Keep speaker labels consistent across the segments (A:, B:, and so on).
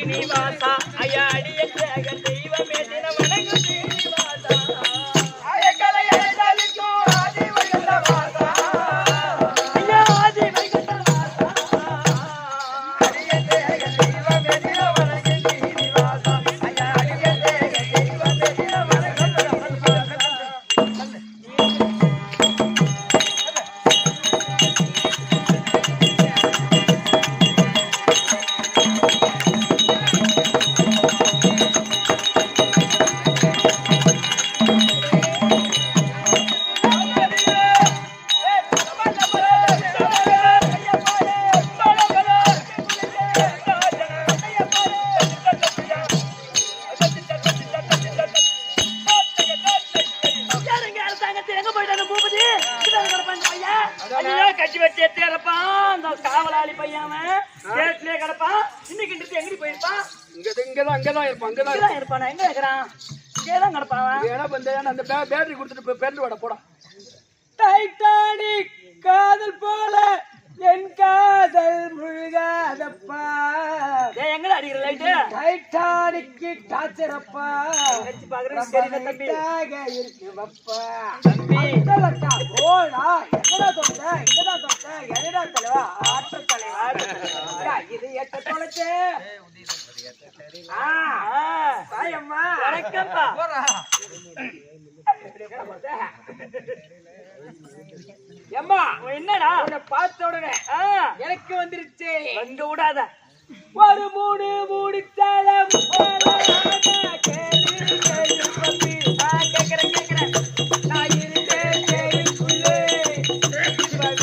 A: Srinivasa, Ayadi, Jagat, Deva, Medina, Mananga, Srinivasa. கட்சி வச்சு எடுத்துறப்பான் அந்த காவலாளி பையன் ஸ்டேட்லயே கிடப்பான். இன்னைக்கு எங்கடி போயிருப்பான்?
B: அங்கதான்
A: இருப்பான். எங்க இருக்கிறான்? இங்கேதான் கிடப்பான்.
B: ஏன்னா அந்த பேட்டரி கொடுத்துட்டு பேருந்து வாட போடா.
C: டைட்டானிக் காதல் போல என் காதல் முழுகாதப்பா.
A: எங்கடா அடிக்கிற லைட்டு?
C: டைட்டானிக் டாச்சரப்பா.
A: வச்சு பாக்குறேன் தம்பி.
C: இருக்குப்பா தம்பி. போடா. எங்கடா தொட்ட? இங்கதான் தொட்ட. என்னடா தலைவா? ஆட்ட தலைவா. இது எட்ட தொலைச்சு. தாயம்மா
A: வணக்கம்ப்பா.
C: எம்மா
A: என்னடா
C: உன்னை பார்த்த உடனே எனக்கு வந்துருச்சு.
A: வந்து விடாத.
C: ஒரு மூடு மூடித்தாளம் கேக்குறேன் நான் இருந்தேன் தேருக்குள்ளே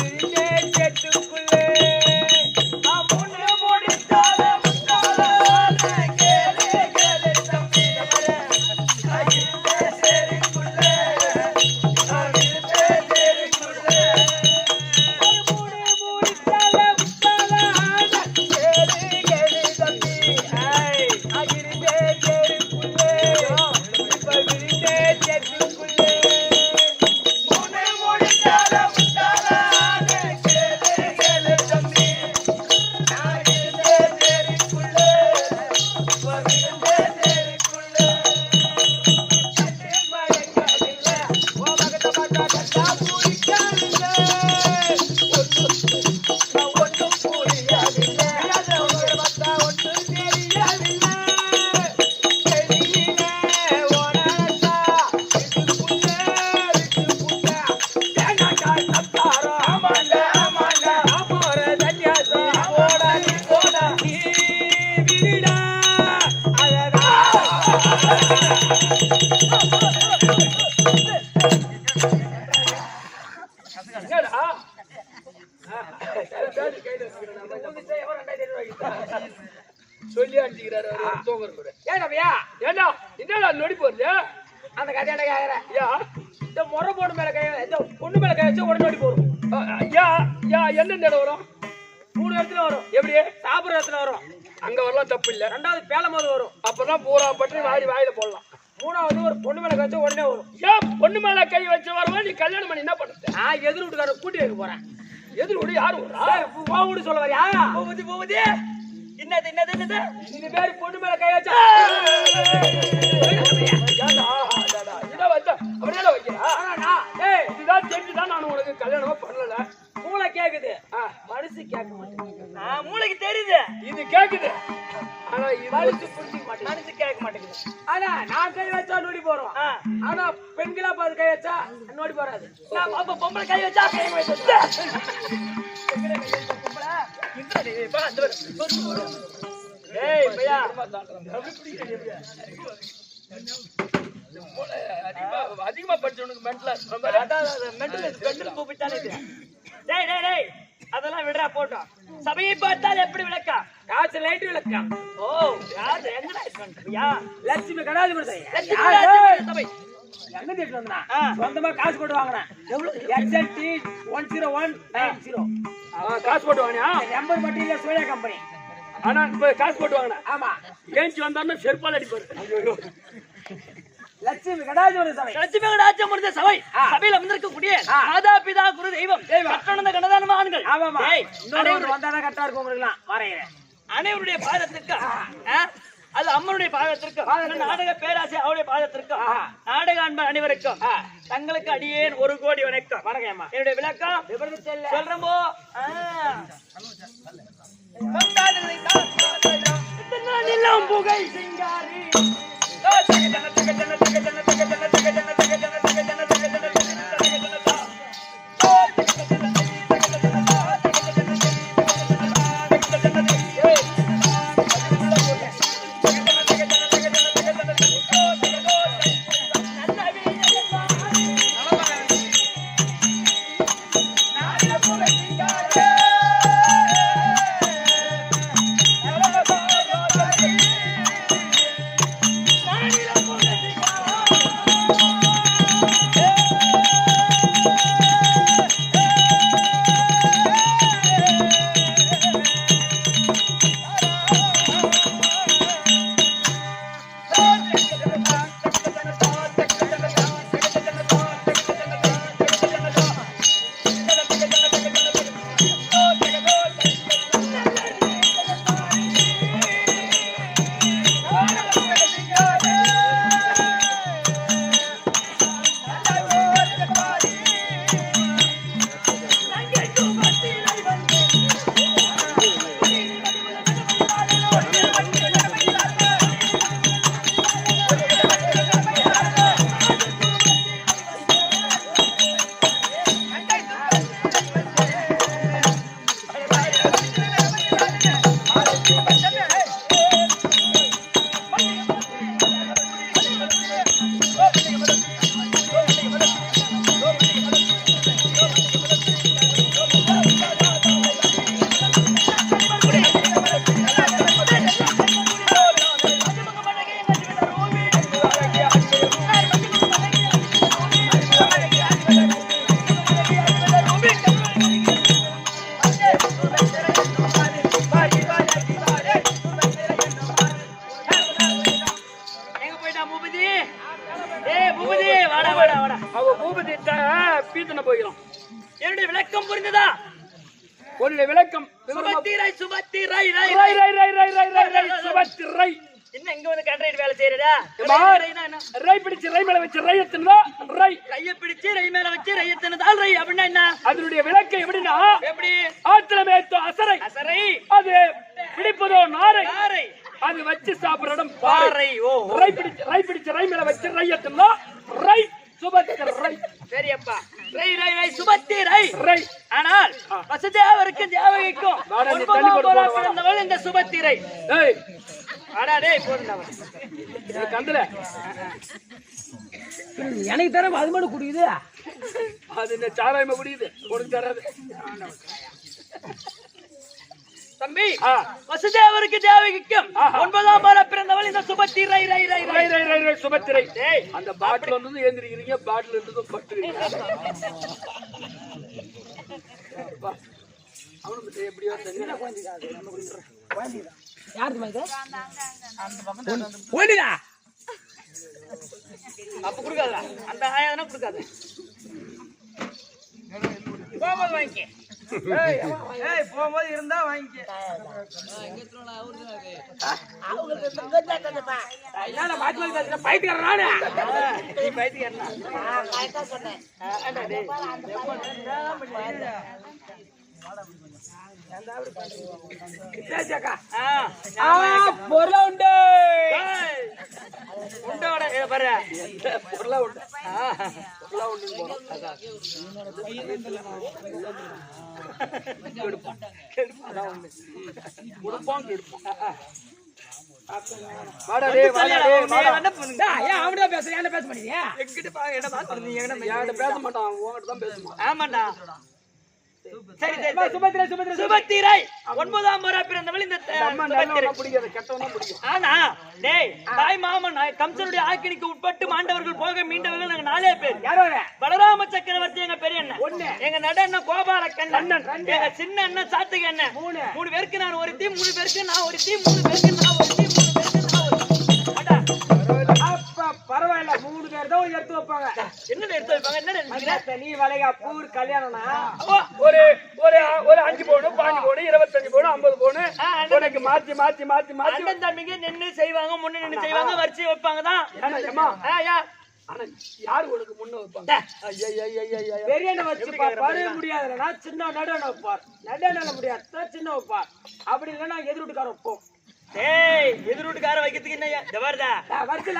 C: இருந்தேன் செட்டுக்குள்ளே மூணு மூடித்தாளம் கேளு தம்பி நான் இருந்தேன் தேருக்குள்ளே
B: சொல்லி அடிச்சுக்கிறாரு.
C: ஏன்னா
B: என்னடா நொடி போறது?
C: அந்த கதையாட கேக்குறேன்.
B: யா
C: இந்த முறை போடு மேல கை, இந்த பொண்ணு மேல கை வச்சு உடனே ஓடி போடும்.
B: யா யா என்ன நேரம் வரும்?
C: 3 இடத்துல வரும்.
B: எப்படி?
C: சாப்பிடுற இடத்துல வரும்.
B: அங்க வரலாம் தப்பு இல்ல.
C: 2வது பேலம் போது வரும்.
B: அப்பதான் பூரா பட்டு வாயில போடலாம்.
C: 3வது ஒரு பொண்ணு மேல கை வச்சு உடனே வரும்.
B: ஏன் பொண்ணு மேல கை வச்சு வரவா? நீ கல்யாணம் பண்ணி என்ன பண்ணுற?
C: நான் எதிர் வீட்டுக்கார கூட்டி வைக்க போறேன்.
B: எதிர் விடு யாரு
C: வீடு சொல்ல வரியா?
A: போகுது என்னது
C: இந்த பேரு பொண்ணு மேல கை வச்சா
B: இதுதான் தெரிஞ்சுதான் நான் உனக்கு கல்யாணமா பண்ணல.
C: மூளை கேக்குது, மனசு கேட்க மாட்டேங்குது.
A: மூளைக்கு தெரியுது,
B: இது கேக்குது. ஆனா
C: மனசு புரிஞ்சுக்க மாட்டேங்குது.
A: மனசு கேட்க மாட்டேங்குது.
C: ஆனா நான் கை வச்சா நோடி போறோம். ஆனா பெண்களா பார்த்து கை வச்சா நோடி போறாது.
A: அப்ப பொம்பளை கை வச்சா கை
B: அதிகமா படிச்சவனுக்கு
A: அதெல்லாம் விடுறா போட்டோம். சபையை பார்த்தால் எப்படி விளக்கா?
C: காசு லைட் விளக்கா.
A: ஓ யாரு எங்கடா?
C: லட்சுமி கடாது கொடுத்தாங்க.
A: சபை
C: எங்க தேட்டு வந்தா சொந்தமா காசு போட்டு வாங்கினேன். XLT 10190
B: காசு போட்டு வாங்கினா
C: நம்பர் மட்டும் இல்ல, சோயா கம்பெனி.
B: ஆனா இப்ப காசு போட்டு வாங்கினா.
C: ஆமா,
B: ஏஞ்சி வந்தாருன்னா செருப்பால் அடிப்பாரு.
C: லட்சுமி கடாஜோட சபை.
A: லட்சுமி கடாஜம் முடிஞ்ச சபை. சபையில வந்திருக்கக்கூடிய மாதா பிதா குரு தெய்வம் கட்டணந்த கணதானமான்கள்.
C: ஆமாமா, இன்னொரு வந்தாதான் கரெக்டா இருக்கும். உங்களுக்கு வரைகிறேன்.
A: அனைவருடைய பாதத்திற்கு, அது அம்மனுடைய பாதத்திற்கு, நாடக பேராசை அவருடைய பாதத்திற்கு, நாடக அன்பர் அனைவருக்கும் தங்களுக்கு அடியேன் 1 கோடி வணக்கம்.
C: வணக்கம்.
A: என்னுடைய விளக்கம் சொல்றமோ புகை சிங்காரி
B: பூபதி பீத்தனை போகிறோம்.
A: என்னுடைய விளக்கம் புரிந்ததா?
B: உன்னுடைய விளக்கம்
A: சுபத்திரை சுபத்திரை
B: சுபத்திரை.
A: என்ன இங்க வந்து கண்ட்ரைட் வேலை செய்யறடா?
B: ரை பிடிச்சு ரை மேல வச்சு ரை எத்தனதா ரை
A: கைய பிடிச்சு ரை மேல வச்சு ரை எத்தனதால் ரை அப்படின்னா என்ன?
B: அதனுடைய விளக்கம் எப்படின்னா
A: எப்படி?
B: ஆத்துல மேத்தோ அசரை
A: அசரை
B: அது பிடிப்பதோ நாரை
A: நாரை
B: அது வச்சு சாப்பிடுற இடம்
A: பாறை. ஓ
B: ரை பிடிச்சு ரை மேல வச்சு ரை எத்தனதா ரை சுபத்திரை.
A: சரி அப்பா, ரை ரை ரை சுபத்திரை
B: ரை.
A: ஆனால் வசுதேவருக்கு தேவகிக்கும்
B: வாடா, நீ தண்ணி போடு, போடு, வாடா.
A: பிறந்தவள் இந்த சுபத்திரை.
B: ஏய்
A: ஆடா டேய் போடுறவன்
B: கந்தல
C: எனக்கு தர அது மட்டும் குடிக்குது.
B: அது இந்த சாராயமா குடியுது உனக்கு தராது.
A: தம்பி, வசுதேவருக்கு தேவகிக்கும் 9ஆம் வார பிறந்தவள் இந்த சுபத்திரை. ரை ரை ரை
B: ரை ரை ரை சுபத்திரை.
A: டேய்
B: அந்த பாட்டில் வந்து ஏந்திரிக்கிறீங்க, பாட்டில் இருந்ததும் பட்டுறீங்க. அவனுக்கு எப்படியோ தெரியல.
C: யாருக்கு இது? ஒண்ணுடா.
A: அப்ப குடுக்காதடா, அந்த ஆயாதனா குடுக்காத. போகும்போது வாங்கிக்க. ஏய் போகும்போது இருந்தா வாங்கிக்க.
C: என்னடா மாத்தி மாத்தி பேசுற? பைத்தியக்காரன் நானு.
A: நீ பைத்தியக்காரனா?
D: கரெக்டா சொன்னேன்.
A: ஆண்டா டேய்.
C: பொருளா உண்டு.
A: ஏய் உண்டோட ஏ பாரு.
B: பொருளா உண்டு. பொருளா உண்டு போறோம். கொடுப்போம் கெடுப்போம். வாடா டேய் வாடா டேய் வாடா.
A: என்ன பண்ணுங்க?
C: ஏன் அவன்தான் பேசுற? என்ன பேச மாட்டீங்க?
A: எங்கிட்ட பாங்க என்ன பாக்குறீங்க?
B: யார்ட்ட பேச மாட்டான், உன்கிட்ட தான் பேசுவான்.
A: ஆமாண்டா. சரி சரி
C: சுபத்திரை சுபத்திரை
A: சுபத்திரை 9ஆம் வார பிறந்தவள் இந்த
B: அம்மா
A: சுபத்திரை.
B: நல்லவனா பிடிக்காது, கெட்டவனா பிடிக்கும்.
A: ஆனா டேய் தாய் மாமன் கம்சனுடைய ஆக்கினிக்கு உட்பட்டு மாண்டவர்கள் போக மீண்டவர்கள் நாங்க 4 பேர்.
C: யாரோ அவன்?
A: பலராம சக்கரவர்த்தி எங்க பெரிய அண்ணன், எங்க நட அண்ணன் கோபால கண்ணன், எங்க சின்ன அண்ணன் சாத்துக அண்ணன். 3 பேருக்கு நான் ஒருத்தி, 3 பேருக்கு நான் ஒருத்தி, 3 பேருக்கு நான் ஒருத்தி, 3 பேருக்கு நான் ஒருத்தி. அடா
C: அப்ப பரவாயில்ல, 3 பேர் தான் எடுத்து வைப்பாங்க.
A: என்ன எடுத்து வைப்பாங்க? என்ன நினைக்கிறீங்க?
C: நீ வளைகா பூர் கல்யாணம்னா
B: ஒரு ஒரு ஒரு 5 பவுன் 15 பவுன் 25 பவுன் 50 பவுன் உனக்கு மாத்தி மாத்தி மாத்தி மாத்தி
A: அண்ணன் தம்பிங்க நின்னு செய்வாங்க, முன்ன நின்னு செய்வாங்க, வரிசை வைப்பாங்க தான்.
B: ஏமா
A: யா
B: ஆனா யாரு உனக்கு முன்ன வைப்பாங்க? ஐயா
C: பெரியண்ண வச்சு பாரு முடியாதுன்னா சின்ன நடுவண்ண வைப்பார். நடுவண்ண முடியாது சின்ன வைப்பார். அப்படி இல்லைன்னா எதிர்விட்டுக்கார வைப்போம்.
A: டேய் எதிர்விட்டுக்கார வைக்கிறதுக்கு என்ன ஜபர்தா
C: வருஷல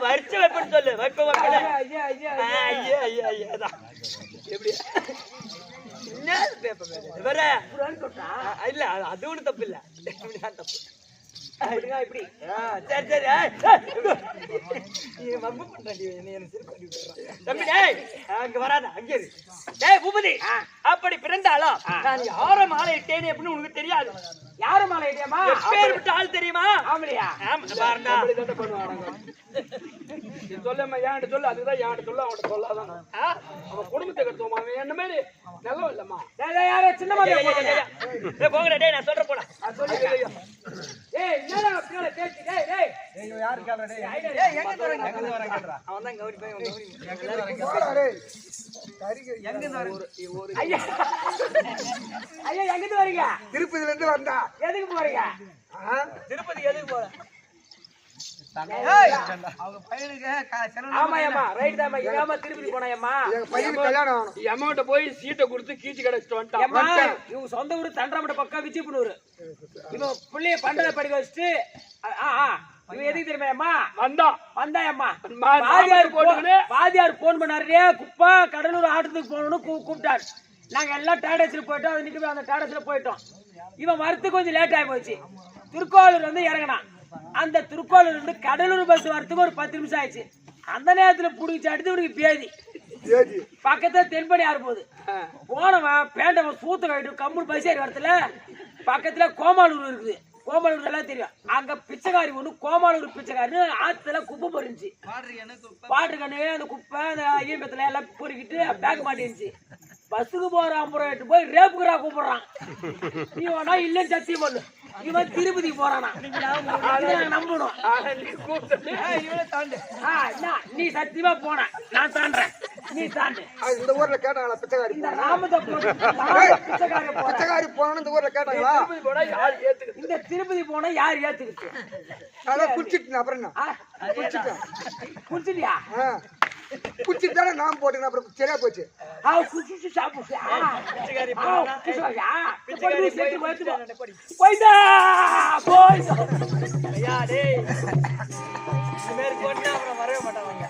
A: வரிசை வைப்பேன்னு சொல்லு. வைப்ப வைக்கல.
C: ஐயா ஐயா
A: ஐயா ஐயா ஐயா அதான். எப்படி என்ன பேப்பர் வேற இல்ல, அது ஒண்ணு தப்பு இல்ல, இப்படிதான் தப்பு.
C: இப்படி
A: சரி சரி. நீ மம்மு பண்றடி, என்ன சிரிப்பு பண்ணி விடுறான். தம்பி டேய் அங்க வராத, அங்க இரு. டேய் பூபதி, அப்படி பிறந்தாலும் நான் யார மாலை இட்டேனே அப்படின்னு உனக்கு தெரியாது.
C: யாரு மாலை ஐடியாமா?
A: பேர் விட்டு ஆள் தெரியுமா?
C: ஆமலியா?
A: ஆமா பாருடா.
B: சொல்லம்மா ஏன்ட்டு சொல்லு, அதுதான் ஏன்ட்டு சொல்லு, அவன்கிட்ட சொல்லாதான். அவன் குடும்பத்தை கட்டுவோமா, அவன் என்ன மாதிரி நல்லவன் இல்லம்மா.
C: யார சின்ன மாதிரி
A: போங்கடா டேய், நான் சொல்றேன் போடா.
C: ஏய் என்னடா அப்படியே கேட்டி டேய் டேய்
D: யாரு கேக்குற டேய்?
A: ஏய் எங்க வரங்க? அவன் தான் கௌரி பையன், கௌரி.
D: எங்க இருந்து வரீங்க?
C: ஐயா ஐயா எங்க இருந்து வரீங்க?
D: திருப்பதில இருந்து வந்தா.
C: எதுக்கு போறீங்க?
A: திருப்பதி எதுக்கு போற?
D: அவங்க பையனுக்கு செலவு.
C: ஆமாயம்மா ரைட் தான். இவமா திருப்பதி போனாயம்மா.
D: எங்க பையனுக்கு கல்யாணம் ஆகணும்.
B: அமௌண்ட்ட போய் சீட்டை கொடுத்து கீச்சு கிடைச்சிட்டு வந்துட்டான்.
C: ஏம்மா இவங்க சொந்த ஊரு தண்டராமட்ட பக்கம் விஜயபுனூர். இவன் புள்ளைய பண்டத படிக்க வச்சுட்டு இவன் எதுக்கு தெரியுமாயம்மா வந்தாயம்மா? வாதியார் போன் பண்ணாரு, குப்பா கடலூர் ஆட்டத்துக்கு போகணும்னு கூப்பிட்டாரு. நாங்க எல்லாம் டாடாஸ்ல போயிட்டோம். அது நிக்க அந்த டாடாஸ்ல போயிட்டோம். இவன் வரத்துக்கு கொஞ்சம் லேட் ஆகி போச்சு. திருக்கோளூர் வந்து இறங்கினான். அந்த திருக்கோளூர் இருந்து கடலூர் பஸ் வரத்துக்கு ஒரு 10 நிமிஷம் ஆயிடுச்சு. அந்த நேரத்துல புடிச்சு அடுத்து இவனுக்கு பேதி பக்கத்துல தென்படி ஆறு போகுது. போனவன் பேண்டவன் சூத்த கழிட்டு கம்முன்னு பஸ் ஏறி வரத்துல பக்கத்துல கோமாலூர் இருக்குது. கோமாலூர் எல்லாம் தெரியும். அங்க பிச்சைக்காரி ஒண்ணு, கோமாலூர் பிச்சைக்காரி ஆத்துல குப்பை போயிருந்துச்சு. வாட்டர் கண்ணு அந்த குப்பை அந்த ஈம்பத்துல எல்லாம் பொறுக்கிட்டு பேக் மாட்டிருந்துச்சு. பஸ்ஸுக்கு போறான் போய் ரேப்புக்குறா கூப்பிடுறான். நீ வேணா இல்லன்னு சத்தியம் பண்ணு. இவன் திருப்பதி போறானா? நம்பணும். நீ சத்தியமா போன, நான் தாண்டேன். நீ தாண்டு.
D: அது இந்த ஊர்ல கேட்டாங்களா பிச்சைக்காரி
C: இந்த
D: போனா?
C: ராமத்தை போட்டு பிச்சைக்காரன் போறேன்.
D: பிச்சைக்காரி போனான்னு இந்த ஊர்ல கேட்டாங்களா?
B: திருப்பதி போனா யார் ஏத்துக்கு?
C: இந்த திருப்பதி போனா யார் ஏத்துக்கிட்டு?
D: அதான் குடிச்சிட்டு அப்புறம் என்ன குடிச்சிட்டேன்.
C: குடிச்சிட்டியா?
D: குடிச்சிட்டு தானே நான் போட்டேன் அப்புறம் சரியா போச்சு.
C: குடிச்சு சாப்பிடுச்சா?
A: பிச்சைக்காரி
C: போயிட்டா போயிட்டா.
A: ஐயா டேய் இந்த மாதிரி போட்டா அப்புறம் வரவே மாட்டாங்க.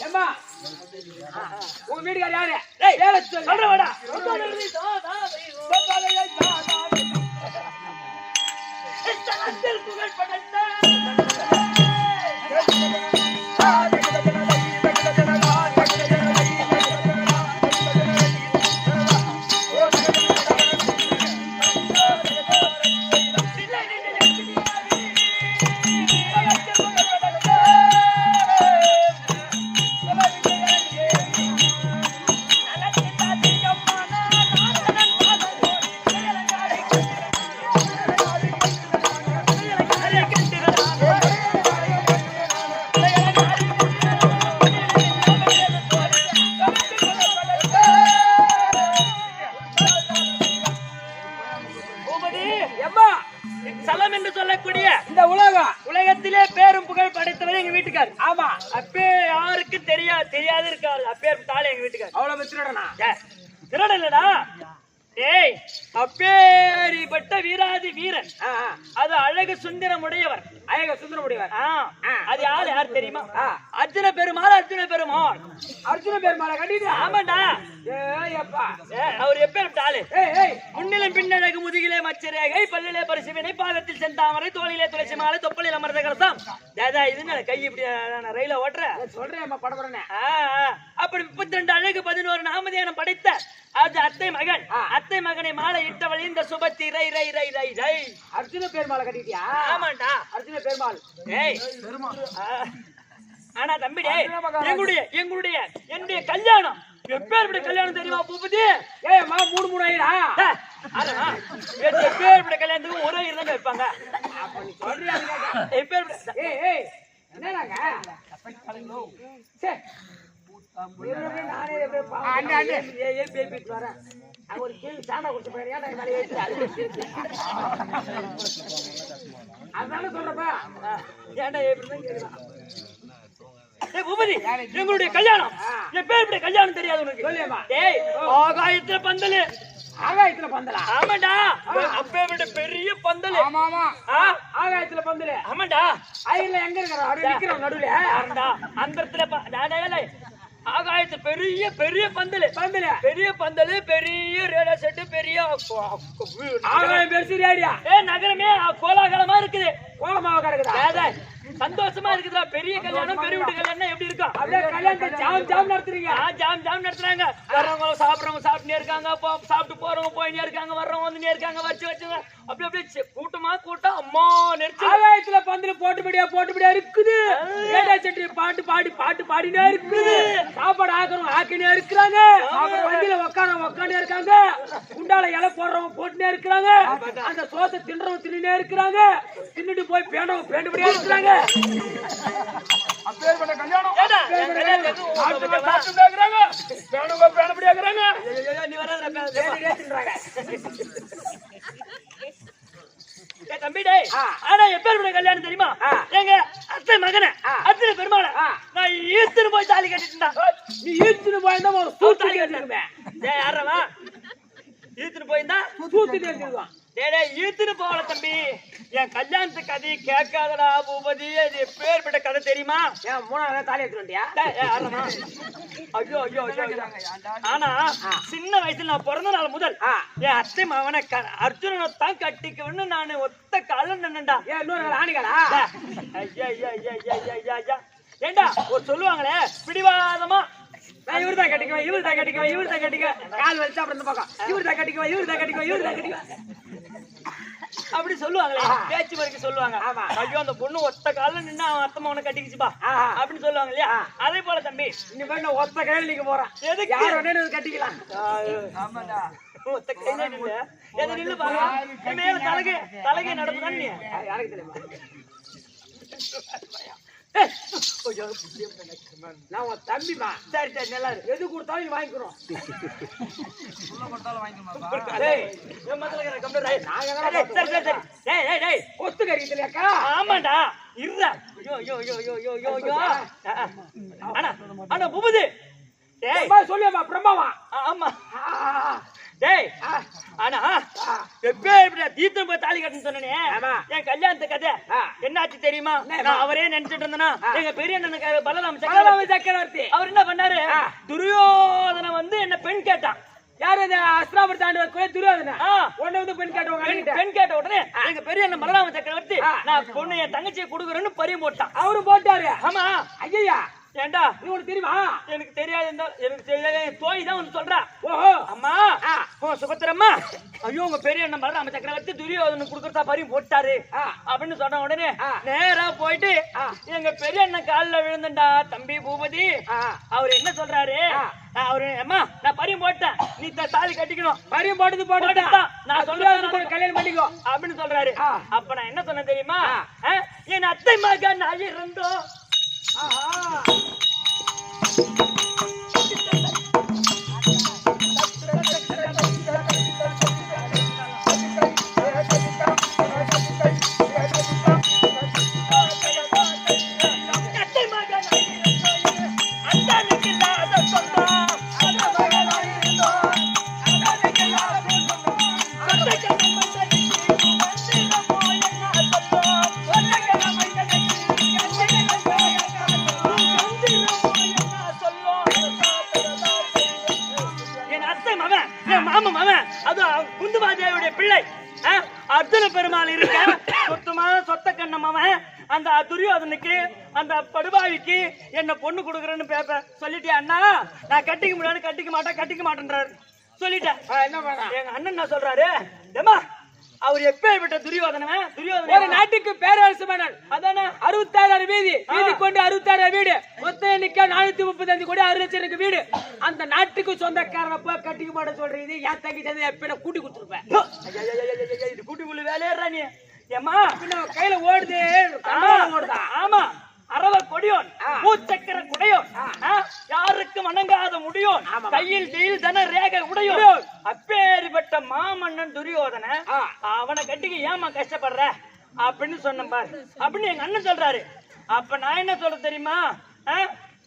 C: ஏம்மா உங்க வீட்டுக்கார யாரு?
A: டேய்
C: வேலை சொல்லு.
A: சொல்ற வாடா. புகழ் படைத்த சலம் என்று சொல்லக்கூடிய
C: இந்த உலகம்
A: உலகத்திலே பேரும் புகழ் படைத்தவர் எங்க வீட்டுக்கார்.
C: ஆமா
A: அப்பே யாருக்கு தெரியாது இருக்காரு. அப்பேர் தாளே எங்க வீட்டுக்கார்.
C: அவ்வளவு வச்சிருடா.
A: திருடன் இல்லடா. ஏய் அப்பேரிப்பட்ட வீராதி வீரன். அது அழகு சுந்தரம் உடையவர்.
C: அழக சுந்தர முடியவர்.
A: அது யார் தெரியுமா? அர்ஜுன பெருமாள். அர்ஜுன பெருமாள்
C: அர்ஜுன பெருமாளை கட்டிட்டு.
A: ஆமாண்டா.
C: ஏப்பா
A: அவர் எப்பேர் தாளே
C: ஏய்
A: முன்னிலும் பின்னழகு முதுகிலே மச்சரேகை பல்லிலே பரிசுவினை பாதத்தில் செந்தாமரை தோளிலே துளசி மாலை தொப்பலில் அமர்ந்த கலசம். இது கை இப்படி ரயில ஓட்டுற
C: சொல்றேன் படபடனே.
A: அப்படி 32 அழகு 11 நாமதேனம் படைத்த அது அத்தை மகன். அத்தை மகனை மாலை இட்டவள் இந்த சுபத்தி ரை ரை ரை ரை ரை.
C: அர்ஜுன பெருமாளை கட்டிட்டியா?
A: ஆமாண்டா.
C: அர்ஜுன பெருமாள்.
A: ஏய் ஆனா தம்பி என்னுடைய கல்யாணம் எப்பேற்பட்ட கல்யாணம் தெரியுமா பூபதி?
C: ஏய் அம்மா 3 ஆயிரா?
A: எப்பேற்பட்ட கல்யாணத்துக்கு ஒரே இருந்தாங்க வைப்பாங்க.
C: அப்ப நீ சொல்றியா?
A: எப்பேற்பட்ட
C: ஏய் என்னடாங்க? சே நானே ஏன் பேபிட்டு வரேன். ஒரு கேள்வி சாண்டா கொடுத்து போயிடுறியா? அதனால சொல்றப்பா
A: ஏன்டா எப்படிதான் கேட்கலாம். பூபதி எங்களுடைய கல்யாணம் எப்பேற்பட்ட கல்யாணம் தெரியாது உனக்கு?
C: சொல்லியம்மா.
A: ஏய் ஆகாயத்துல பந்தலு.
C: ஆகாயத்துல பந்தலா?
A: ஆமாண்டா. அப்பேற்பட்ட பெரிய பந்தலு.
C: ஆமா ஆமா ஆகாயத்துல பந்தலு.
A: ஆமாண்டா.
C: அயில எங்க இருக்கிறோம்? அப்படியே நிக்கிறோம் நடுவுல.
A: அந்தத்துல ஆகாயத்து பெரிய பெரிய பந்தலு. பெரிய பந்தலு பெரிய ரேடியோ செட்டு பெரிய
C: ஆகாயம் பெருசு ரேடியா.
A: நகரமே கோலாகலமா இருக்குது.
C: கோலமாவ கிடக்குதா?
A: சந்தோஷமா இருக்குதா? பெரிய கல்யாணம் பெரிய வீட்டு கல்யாணம் எப்படி இருக்கும்?
C: அப்படியே கல்யாணத்தை ஜாம் நடத்துறீங்க.
A: ஜாம் நடத்துறாங்க. வர்றவங்க சாப்பிடுறவங்க சாப்பிட்டுனே இருக்காங்க. சாப்பிட்டு போறவங்க போயினே இருக்காங்க. வர்றவங்க வந்துனே இருக்காங்க. வச்சுங்க அப்படியே கூட்டம் அம்மா நெரிச்சு.
C: ஆகாயத்துல பந்தல போட்டுபடியா இருக்குது. ரேடியோ செட்டு பாட்டு பாடினே இருக்குது. சாப்பாடு ஆக்கினே இருக்கிறாங்க. வண்டியில உட்காண்டே இருக்காங்க. குண்டால இலை போடுறவங்க போட்டுனே இருக்கிறாங்க. அந்த சோத்தை தின்றவங்க தின்னே இருக்கிறாங்க. தின்னுட்டு போய் பேண்டபடியா இருக்கிறாங்க.
B: அப்பேற்பட்ட கல்யாணம்
A: தம்பிடே. ஆனா எப்பேற்பட்ட கல்யாணம் தெரியுமா? எங்க அத்தை மகனை அத்தனை பெருமாளை நான் ஈர்த்துன்னு போய் தாலி கட்டிட்டு.
C: நீ ஈர்த்துன்னு போயிருந்தா ஒரு சூத்தாலி கட்டிருக்குமே.
A: யாரவா ஈர்த்துன்னு போயிருந்தா
C: சூத்து கட்டிருக்கான்.
A: ஈர்த்துன்னு போகல தம்பி. என் கல்யாணத்து கதையை கேட்காதடா பூபதி. அது எப்பேற்பட்ட கதை தெரியுமா?
C: ஏன் 3 தாலி எடுத்துட்டியா?
A: ஐயோ ஐயோ ஐயோ. ஆனா சின்ன வயசுல நான் பிறந்த நாள் முதல் என் அத்தை மகனை அர்ஜுனனை தான் கட்டிக்கணும்னு நான் ஒத்த காலம் நின்னுடா.
C: ஏன் இன்னொரு நாள் ஆணிகளா?
A: ஐயா ஐயா ஐயா ஐயா ஐயா ஐயா. ஏண்டா ஒரு சொல்லுவாங்களே பிடிவாதமா
C: நான் இவர்தான் கட்டிக்குவேன். கால் வலிச்சா அப்புறம் இந்த பக்கம் இவர்தான் கட்டிக்குவேன்.
A: அப்படி சொல்லுவாங்களே பேச்சு வரைக்கும் சொல்லுவாங்க. ஐயோ அந்த பொண்ணு ஒத்த கால நின்று அவன் அத்தமா உன கட்டிக்கிச்சுப்பா அப்படின்னு சொல்லுவாங்க இல்லையா? அதே போல தம்பி
C: இந்த பண்ண ஒத்த கையில நீங்க போறான். எதுக்கு யார் வேணா கட்டிக்கலாம்?
A: ஒத்த கையில நின்று எது நின்று பாருங்க. மேல தலைகை நடப்புதான் நீ யாருக்கு தெரியுமா?
C: நான் உன் தம்பிமா.
A: சரி சரி நல்லா இருக்கு.
C: எது கொடுத்தாலும் நீ வாங்கிக்கிறோம்.
A: டேய், என் மதுல இருக்கிற கம்ப்யூட்டர் சரி சரி சரி. டேய் டேய் டேய்,
C: கொத்து கறிக்கலையாக்கா?
A: ஆமாடா இருடா. ஐயோ ஐயோ ஐயோ ஐயோ ஐயோ ஐயோ. அண்ணா அண்ணா பூபதி. டேய்
C: அம்மா சொல்லுமா பிரம்மாவா?
A: ஆமா. டேய் அண்ணா எப்ப தீர்த்தம் போய் தாலி கட்டணும்னு சொன்னனே, என் கல்யாணத்து கதை என்னாச்சு தெரியுமா? நான் அவரே நினைச்சிட்டு இருந்தேனா, எங்க பெரிய அண்ணனுக்கு பலராம
C: சக்கரவர்த்தி
A: அவர் என்ன பண்ணாரு, துரியோதனை வந்து என்ன பெண் கேட்டான்.
C: யாரு இந்த அஸ்திராபுரத்து ஆண்டு துரியோதனா? உன்னை வந்து பெண் கேட்டவங்க.
A: பெண் கேட்ட உடனே எங்க பெரிய அண்ணன் பலராம சக்கரவர்த்தி நான் பொண்ணு என் தங்கச்சியை கொடுக்குறேன்னு பறியும் போட்டான்.
C: அவரும் போட்டாரு.
A: ஆமா.
C: ஐயா
A: ஏண்டா
C: நீ உனக்கு தெரியுமா?
A: எனக்கு தெரியாது. எனக்கு தெரியாது. தோய் தான் வந்து சொல்றா.
C: ஓஹோ.
A: அம்மா சுபத்திரம்மா, ஐயோ உங்க பெரிய அண்ணன் பலராம சக்கரவர்த்தி துரியோதனன் குடுக்கறதா பறியும் போட்டாரு அப்படின்னு சொன்ன உடனே நேரா போயிட்டு எங்க பெரிய அண்ணன் காலில் விழுந்தண்டா. தம்பி பூபதி, அவர் என்ன சொல்றாரு, அவரு அம்மா நான் பறியும் போட்டேன், நீ தாலி கட்டிக்கணும்.
C: பரியும் போட்டது போட்டுதான்
A: நான் சொல்றேன்
C: கல்யாணம் பண்ணிக்கோ
A: அப்படின்னு சொல்றாரு. அப்ப நான் என்ன சொன்னேன் தெரியுமா, என் அத்தை மகன் இருந்தோம். பிள்ளை அர்ஜுன பெருமாள் இருக்க சொத்தமான சொத்த கண்ணமாவன் அந்த துரியோதனுக்கு அந்த படுபாவிக்கு என்ன பொண்ணு கொடுக்குறேன்னு பேப்ப சொல்லிட்டேன். அண்ணா நான் கட்டிக்க முடியாது, கட்டிக்க மாட்டேன்றாரு சொல்லிட்டேன்.
C: என்ன பண்ண
A: எங்க அண்ணன் என்ன சொல்றாரு, ஏமா அவர் எப்பேற்பட்ட துரியோதனவன்,
C: ஒரு நாட்டுக்கு பேரரசு மன்னன். அதானே 66 வீதி கொண்டு 66 வீடு, மொத்த எண்ணிக்கை 435 கோடி 6 லட்சம் இருக்கு வீடு. அந்த நாட்டுக்கு சொந்தக்காரனப்ப கட்டிக்க மாட்ட சொல்றது என் தங்கிட்ட எப்ப கூட்டி கொடுத்துருப்பேன்.
A: இது கூட்டிக்குள்ள வேலையேறா நீ. ஏமா
C: கையில ஓடுது ஓடுதா?
A: ஆமா, அரவ கொடியோன் பூச்சக்கர குடையோன் யாருக்கு வணங்காத முடியோன் கையில் ஜெயில் தன ரேகை உடையோன் அப்பேறிப்பட்ட மாமன்னன் துரியோதன அவனை கட்டிக்க ஏமா கஷ்டப்படுற அப்படின்னு சொன்ன பாரு அப்படின்னு எங்க அண்ணன் சொல்றாரு. அப்ப நான் என்ன சொல்ற தெரியுமா,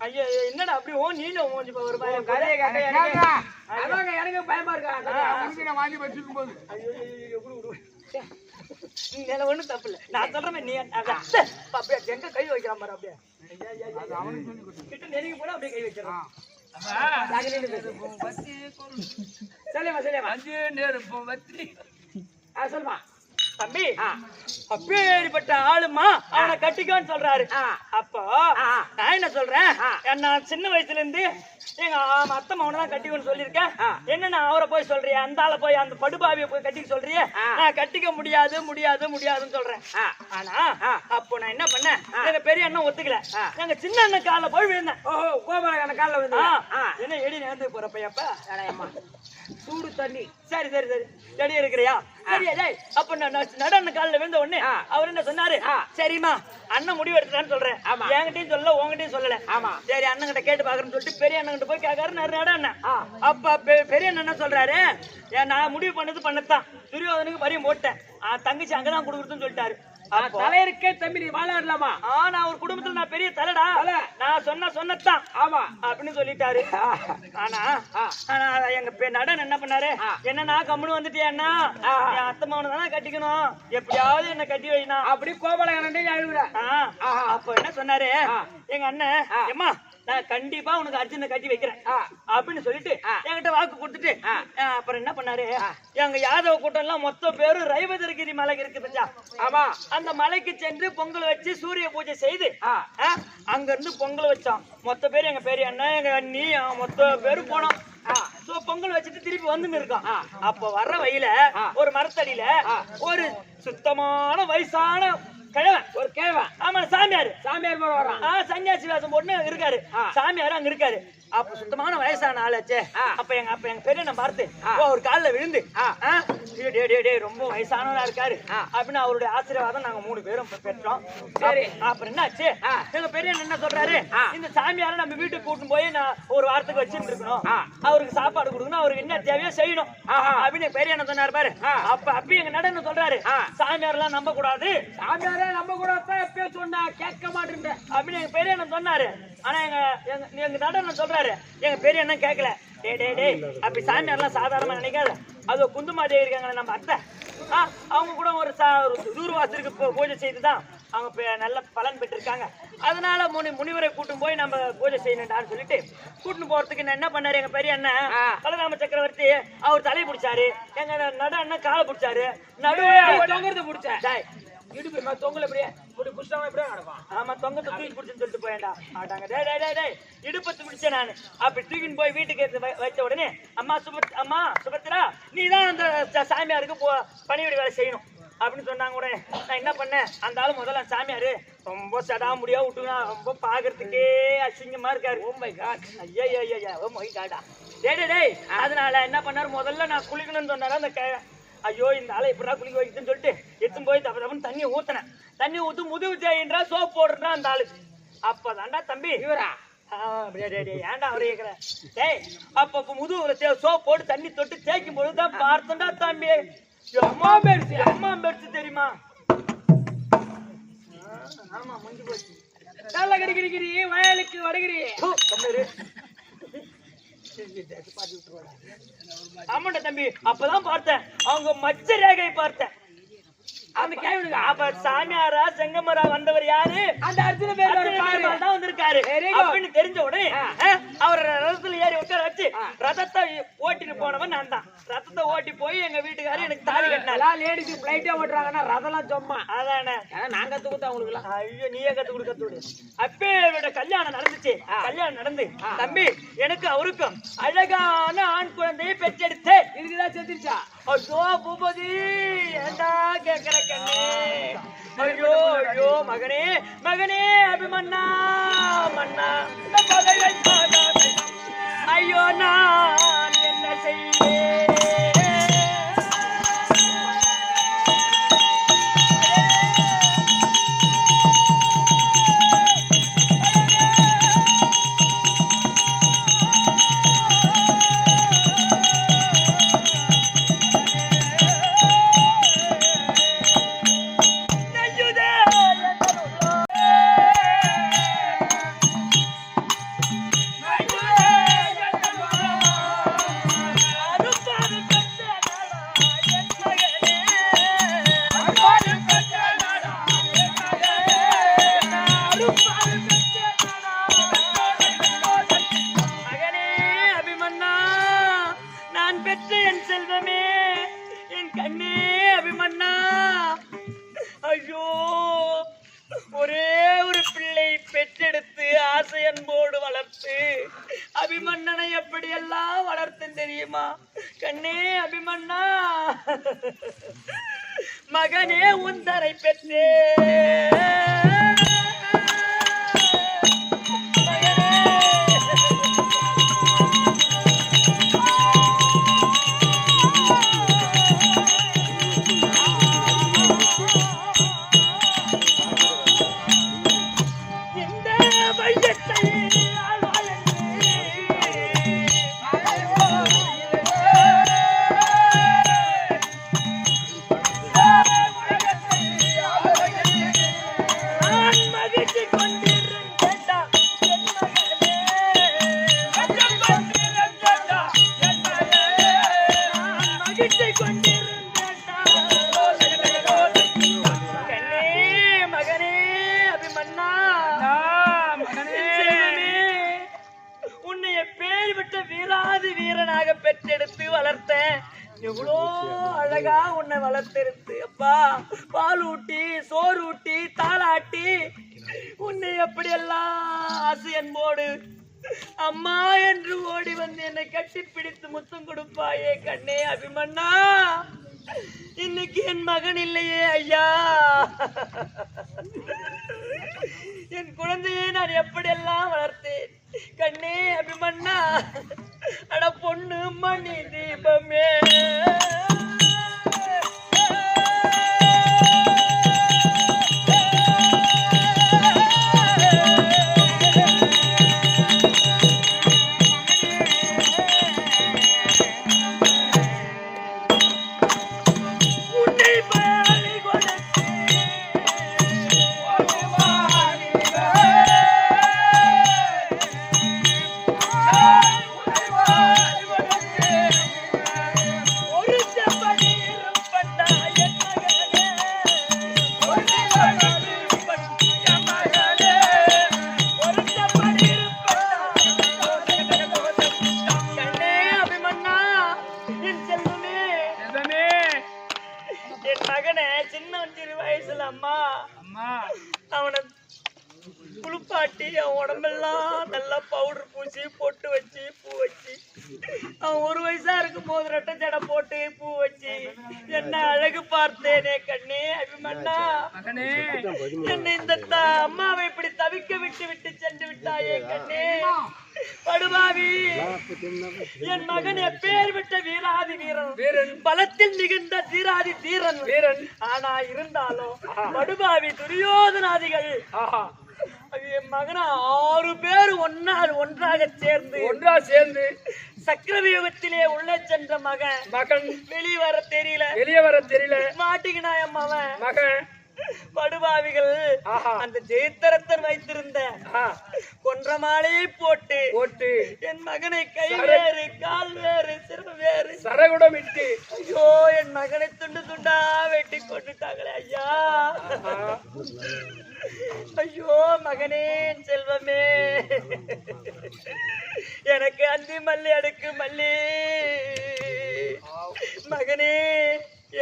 A: ஐயோ என்னடா அப்படி நீல ஓஞ்சி ஒரு பயம் கதையை
C: எனக்கு பயமா இருக்கா
D: வாங்கி வச்சிருக்கும் போது
A: ஒண்ணும் தப்பு இல்ல. நான் சொல்றேன் நீ எங்க கை வைக்கிற மாதிரி அப்படியே கிட்ட நெருங்கி போனா அப்படியே கை வைக்கிறான்.
C: சொல்லுமா
A: தம்பி, அப்பேற்பட்ட ஆளுமா அவனை கட்டிக்கோன்னு சொல்றாரு. அப்போ நான் என்ன சொல்றேன், நான் சின்ன வயசுல இருந்து எங்க அத்தை மகனை தான் கட்டிக்கணும்னு சொல்லியிருக்கேன். என்ன நான் அவரை போய் சொல்றேன், அந்த ஆளை போய் அந்த படுபாவிய போய் கட்டிக்க சொல்றியே, நான் கட்டிக்க முடியாதுன்னு சொல்றேன். ஆனா அப்போ நான் என்ன பண்ணேன், எங்க பெரிய அண்ணன் ஒத்துக்கல, எங்க சின்ன அண்ணன் காலில் போய் விழுந்தேன்.
C: ஓஹோ, கோபால காலில் விழுந்தா
A: என்ன எடி நேர்ந்து போறப்ப
C: சூடு தண்ணி.
A: சரி சரி சரி ரெடி இருக்கிறியா? சரியா? அப்ப நடன காலில் விழுந்த உடனே அவர் என்ன சொன்னாரு, சரிம்மா அண்ணன் முடிவு எடுத்துட்டான்னு சொல்றேன், என்கிட்டயும் சொல்லல உங்ககிட்டயும் சொல்லல. சரி அண்ணன் கிட்ட கேட்டு பாக்குறேன்னு சொல்லிட்டு பெரிய அண்ணன் கிட்ட போய் கேட்காரு நட அண்ணன். அப்ப பெரிய அண்ணன் என்ன சொல்றாரு, நான் முடிவு பண்ணதான் துரியோதனுக்கு பரியம் போட்டேன், தங்கச்சி அங்கதான் கொடுக்குறதுன்னு சொல்லிட்டாரு.
C: தலையருக்கே தம்பி நீ வாழாடலாமா?
A: நான் ஒரு குடும்பத்துல நான் பெரிய தலைடா, நான் சொன்னதான்
C: ஆமா
A: அப்படின்னு சொல்லிட்டாரு. ஆனா எங்க நடன என்ன பண்ணாரு, என்ன கம்முன்னு வந்துட்டியா, என் அத்தை மகனை தானே கட்டிக்கணும், எப்படியாவது என்ன கட்டி வைனா
C: அப்படி கோபாலகரன் அழுகுற.
A: அப்ப என்ன சொன்னாரு எங்க அண்ணன், ஏமா நான் கண்டிப்பா உனக்கு அர்ஜுனை கட்டி வைக்கிறேன் அப்படின்னு சொல்லிட்டு என்கிட்ட வாக்கு கொடுத்துட்டு அப்புறம் என்ன பண்ணாரு, எங்க யாதவ கூட்டம் எல்லாம் மொத்த பேரும் ரைவதர்கிரி மலை இருக்கு பஞ்சா. ஆமா, அந்த மலைக்கு சென்று பொங்கல் வச்சு சூரிய பூஜை செய்து அங்க இருந்து பொங்கல் வச்சோம். மொத்த பேர் எங்க பெரிய அண்ணன் எங்க அண்ணி மொத்த பேரும் போனோம். பொங்கல் வச்சுட்டு திருப்பி வந்து இருக்கோம். அப்ப வர்ற வழியில ஒரு மரத்தடியில ஒரு சுத்தமான வயசான கிழவன், ஒரு கிழவன், ஆமா சாமியார் போல வரான், சன்னியாசி வேஷம் போட்டு இருக்காரு. சாமியார் அங்க இருக்காரு. அப்ப சுத்தமான வயசான ஆளாச்சே. அப்ப எங்க பெரியண்ணன் பார்த்து ஒரு காலில் விழுந்து ரொம்ப வயசானவனா இருக்காரு அப்படின்னு அவருடைய ஆசீர்வாதம் நாங்க 3 பேரும் பெற்றோம். சரி, அப்புறம் என்ன ஆச்சு? எங்க பெரியண்ணன் என்ன சொல்றாரு, இந்த சாமியார நம்ம வீட்டுக்கு கூட்டிட்டு போய் நான் ஒரு வாரத்துக்கு வச்சுட்டு இருக்கணும், அவருக்கு சாப்பாடு கொடுக்கணும், அவருக்கு என்ன தேவையோ செய்யணும் அப்படின்னு பெரியண்ணன் சொன்னாரு பாரு. அப்ப எங்க நடன சொல்றாரு, சாமியார் எல்லாம் நம்ப கூடாது,
C: சாமியாரே நம்ம கூட எப்பயோ சொன்னா கேட்க மாட்டேன்
A: அப்படின்னு எங்க பெரியண்ணன் சொன்னாரு. ஆனா எங்க நடன சொல்றாரு, எங்க பெரியண்ணன் கேட்கல. டேய் அப்படி சாமியார்லாம் சாதாரணமா நினைக்காத, அது குந்துமாதேவி இருக்காங்க நம்ம அத்தை, அவங்க கூட ஒரு தூர்வாசருக்கு பூஜை செய்துதான் அவங்க நல்ல பலன் பெற்றிருக்காங்க. அதனால முனிவரை கூட்டும் போய் நம்ம பூஜை செய்யணும்டான்னு சொல்லிட்டு கூட்டின்னு போறதுக்கு என்ன பண்ணாரு எங்க பெரிய அண்ணன் பலராம சக்கரவர்த்தி, அவர் தலையை பிடிச்சாரு, எங்க நடு அண்ணன் காலை பிடிச்சாரு, நடுவே பிடிச்சேன்
C: இடுப்பு தொங்கல எப்படியே இப்படி புஷ்டாம எப்படியே நடக்கும்.
A: ஆமா, தொங்கத்தை தூக்கி பிடிச்சுன்னு சொல்லிட்டு போயேன்டா மாட்டாங்க. டேய் இடுப்பத்து பிடிச்சேன் நானு. அப்படி தூக்கின்னு போய் வீட்டுக்கு வச்ச உடனே அம்மா சுபத்திரா நீதான் அந்த சாமியாருக்கு பணிவிடை வேலை செய்யணும் அப்படின்னு சொன்னாங்க. உடனே நான் என்ன பண்ணேன், அந்த ஆளு முதல்ல சாமியாரு ரொம்ப சடா முடியா விட்டுனா, ரொம்ப பாக்குறதுக்கே அசிங்கமா இருக்காரு. ஓ மை காட், ஐயா ஓ மை காடா. டேய் அதனால என்ன பண்ணாரு, முதல்ல நான் குளிக்கணும்னு சொன்னாரு. அந்த ஐயோ இந்த ஆளை எப்படா குளிக்க வைக்குதுன்னு சொல்லிட்டு எடுத்து போய் தப்புன்னு தண்ணியை ஊத்தினேன். தண்ணி ஊத்து முதுகு தேயின்றா சோப் போடுறா அந்த ஆளு. அப்பதான்டா தம்பி இவரா ஏன்டா அவரு கேக்குற, டேய் அப்ப முதுகுல சோப் போட்டு தண்ணி தொட்டு தேய்க்கும் பொழுதுதான் பார்த்தா தம்பி அம்மா பெருசு தெரியுமா? ஆமா முடிஞ்சு போச்சு.
C: நல்ல கடிக்கிறீ வயலுக்கு வடகிரி
A: ஆமாண்டா தம்பி, அப்பதான் பார்த்தேன் அவங்க மச்ச ரேகையை பார்த்தேன். அந்த கேள்வி அப்ப சாமியாரா செங்கமரா வந்தவர் யாரு,
C: அந்த அர்ஜுன பேர்
A: தான் வந்திருக்காரு அப்படின்னு தெரிஞ்ச உடனே அவர் ரதத்துல ஏறி உட்கார வச்சு ரதத்தை ஓட்டிட்டு போனவன் நான் தான். ரதத்தை ஓட்டி போய் எங்க வீட்டுக்காரர் எனக்கு தாலி கட்டினாரு.
C: லேடிஸ் பிளைட்டே ஓட்டுறாங்கன்னா ரதம்லாம் சும்மா
A: அதானே
C: நான் கத்து கொடுத்தா உங்களுக்கு எல்லாம்.
A: ஐயோ நீயே கத்து கொடுக்க. அப்பே கல்யாணம் நடந்துச்சு. கல்யாணம் நடந்து தம்பி எனக்கு அவருக்கும் அழகான ஆண் குழந்தையை பெற்றெடுத்தேன்.
C: இதுக்குதான் செத்துருச்சா?
A: ஐயோ பூபதி ஏண்டா கேக்குற கண்ணே, ஐயோ மகனே அபிமன்னா ஐயோ நான் என்ன செய்வேன்? அபிமன்னனை எப்படி எல்லாம் வளர்த்தேன் தெரியுமா கண்ணே? அபிமன்னா மகனே உந்தரை பெற்றே வீரனாக பெற்றெடுத்து வளர்த்தேன். எவ்வளோ அழகா உன்னை வளர்த்தெடுத்து அப்பா பால் ஊட்டி சோறு ஊட்டி தாளாட்டி உன்னை எப்படியெல்லாம் ஆசை அன்போடு அம்மா என்று ஓடி வந்து என்னை கட்டி பிடித்து முத்தம் கொடுப்பாயே கண்ணே அபிமன்னா. இன்னைக்கு என் மகன் இல்லையே ஐயா, என் குழந்தையை நான் எப்படியெல்லாம் வளர்த்தேன். கண்ணே அபிமன்னா அட பொண்ணு மணி தீபமே குளிப்பாட்டி அவன் உடம்பெல்லாம் நல்லா பவுடர் பூச்சி பொட்டு வச்சு பூ வச்சு அவன் 1 வயசா இருக்கும் போது ரெட்டை ஜடை போட்டு பூ வச்சு என்ன அழகு பார்த்தேனே கண்ணே அபிமன்னா என்ன இந்த அம்மாவை இப்படி தவிக்க விட்டு விட்டு சென்று விட்டாயே கண்ணே படுபாவி என் மகன் எப்பேர் விட்ட வீராதி வீரன் பலத்தில் மிகுந்த தீராதி வீரன் ஆனா இருந்தாலும் படுபாவி துரியோதனாதிகள் என் மகனை 6 பேர் ஒன்றாக சேர்ந்து சக்கரவியூகத்திலே உள்ளே சென்ற மகன் வெளியே வர தெரியல மாட்டிக்கினா என் மகன் படுபாவிகள் அந்த ஜெயத்தரத்தன் வைத்திருந்த கொன்ற மாலையை போட்டு என் மகனை கை வேறு கால் வேறு சிறு வேறு
B: சரகுடம் இட்டு
A: ஐயோ என் மகனை துண்டு துண்டா வெட்டி கொண்டுட்டாங்களே ஐயா ஐயோ மகனே செல்வமே எனக்கு அந்தி மல்லி அடுக்கு மல்லி மகனே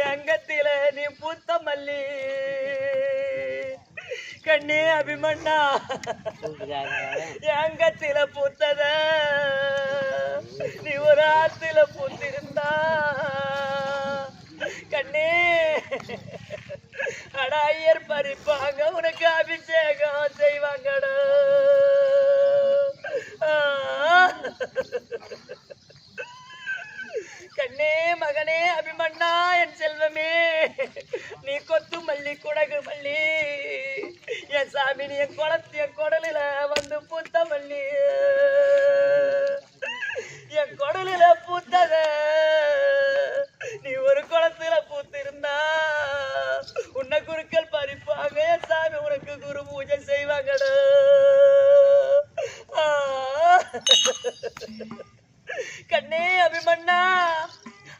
A: எங்கத்தில நீ பூத்த மல்லி கண்ணே அபிமன்னா எங்கத்தில பூத்தத நீ ஒரு ஆத்துல பூத்திருந்தா கண்ணே அட ஐயர் பறிப்பாங்க உனக்கு அபிஷேகம் செய்வாங்கடா கண்ணே மகனே அபிமன்னா என் செல்வமே நீ கொத்து மல்லி குடகு மல்லி என் சாமி நீ என் குடலில வந்து பூத்த மல்லி என் குடலில பூத்தத நீ ஒரு குளத்துல பூத்திருந்தா உன்னை குருக்கள் பறிப்பாங்க சாமி உனக்கு குரு பூஜை செய்வாங்கடா கண்ணே அபிமன்னா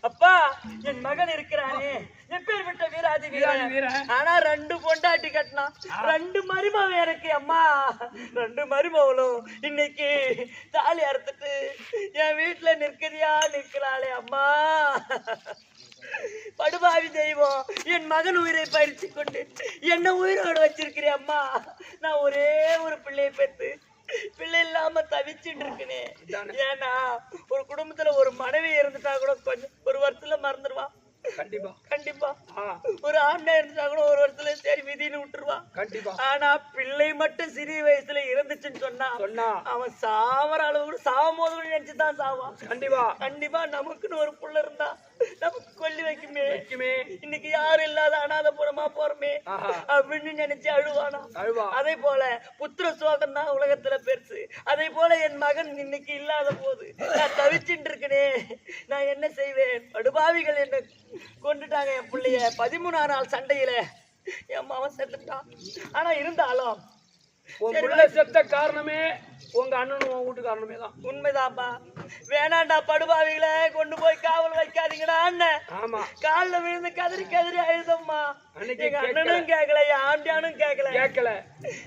A: அப்பா என் மகன் இருக்கிறானே எப்பேர் விட்ட வீராதி வீரன் ஆனா 2 பொண்டாட்டி கட்டினான் 2 மருமவ எனக்கு அம்மா 2 மருமவளும் இன்னைக்கு தாலி அறுத்துட்டு என் வீட்டுல நிற்கிறாளே அம்மா படுபாவி தெய்வம் என் மகன் உயிரை பறிச்சு கொண்டு என்ன உயிரோடு வச்சிருக்கிறேன் அம்மா நான் ஒரே ஒரு பிள்ளையை பெற்று பிள்ளை இல்லாம தவிச்சுட்டு இருக்கனே ஏன்னா ஒரு குடும்பத்துல ஒரு மனைவி இருந்துட்டா கூட கொஞ்சம் ஒரு வருஷத்துல மறந்துடுவான் கண்டிப்பா ஒரு ஆண்டா இருந்தா கூட ஒரு வருஷத்துல சரி விதின்னு விட்டுருவான் கண்டிப்பா ஆனா பிள்ளை மட்டும் சிறிய வயசுல இருந்துச்சுன்னு சொன்னா அவன் சாவர அளவு கூட சாவும் போது கூட நினைச்சுதான் சாவான் கண்டிப்பா நமக்குன்னு ஒரு புள்ள இருந்தா நமக்கு கொல்லி வைக்குமே இன்னைக்கு யாரும் இல்லாத அனாதபுரமா போறமே அப்படின்னு நினைச்சு அழுவானா அதே போல புத்திர சோகம் தான் உலகத்துல பெருசு அதே போல என் மகன் இன்னைக்கு இல்லாத போது நான் தவிச்சுட்டு இருக்கனே நான் என்ன செய்வேன் படுபாவிகள் என்ன கொண்டுட்டாங்க என் பிள்ளைய 13ஆம் நாள் சண்டையில என் மாவன் செத்துட்டான் ஆனா இருந்தாலும்
B: செத்த காரணமே உங்க அண்ணனும் உன் வீட்டுக்காரனுமே தான்
A: உண்மைதான்ப்பா வேணாண்டா படுபாவிகளை கொண்டு போய் காவல் வைக்காதீங்கடா அண்ணன் ஆமா காலில் விழுந்து கதறி அழுதம்மா எங்க அண்ணனும் கேட்கல என் ஆண்டியானும் கேட்கல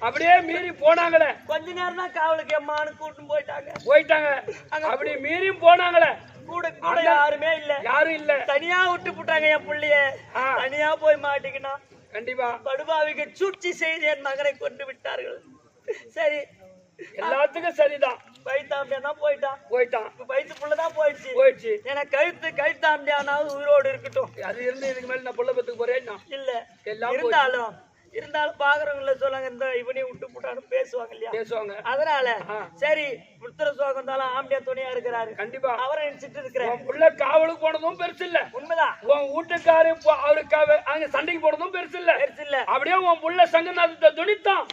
B: அப்படியே மீறி போனாங்களே
A: கொஞ்ச நேரம் தான் காவலுக்கு எம்மானு கூட்டு
B: போயிட்டாங்க அப்படி மீறியும் போனாங்களே
A: கூட யாரும் இல்ல தனியா விட்டு போட்டாங்க என் புள்ளைய தனியா போய் மாட்டிக்கினா
B: கண்டிப்பா
A: படுபாவிக்கு சூழ்ச்சி செய்து என் மகனை கொண்டு விட்டார்கள் சரி
B: எல்லாத்துக்கும் சரிதான்
A: கழுத்தாம்பியானா போயிட்டான் வயிற்று புள்ளதான்
B: போயிடுச்சு
A: ஏன்னா கழுத்தாம்பியானாவது உயிரோடு இருக்கட்டும்
B: அது இருந்து இதுக்கு மேல நான் புள்ள பத்துக்கு போறேன்
A: இல்ல இருந்தாலும் இருந்தாலும் பாக்குறவங்கள சொல்லுவாங்க இந்த இவனையும் விட்டு போட்டான்னு பேசுவாங்க இல்லையா
B: பேசுவாங்க.
A: அதனால சரி புத்திர சோகம் இருந்தாலும் ஆம்பியா துணையா இருக்கிறாரு
B: கண்டிப்பா
A: அவரை நினைச்சிட்டு இருக்கிறேன்
B: உன் புள்ள காவலுக்கு போனதும் பெருசு இல்ல.
A: உண்மைதான்
B: உன் வீட்டுக்காரு அவருக்கு அங்க சண்டைக்கு போனதும் பெருசு இல்ல.
A: பெருசு இல்ல
B: அப்படியே உன் புள்ள சங்கநாதத்தை துணித்தான்,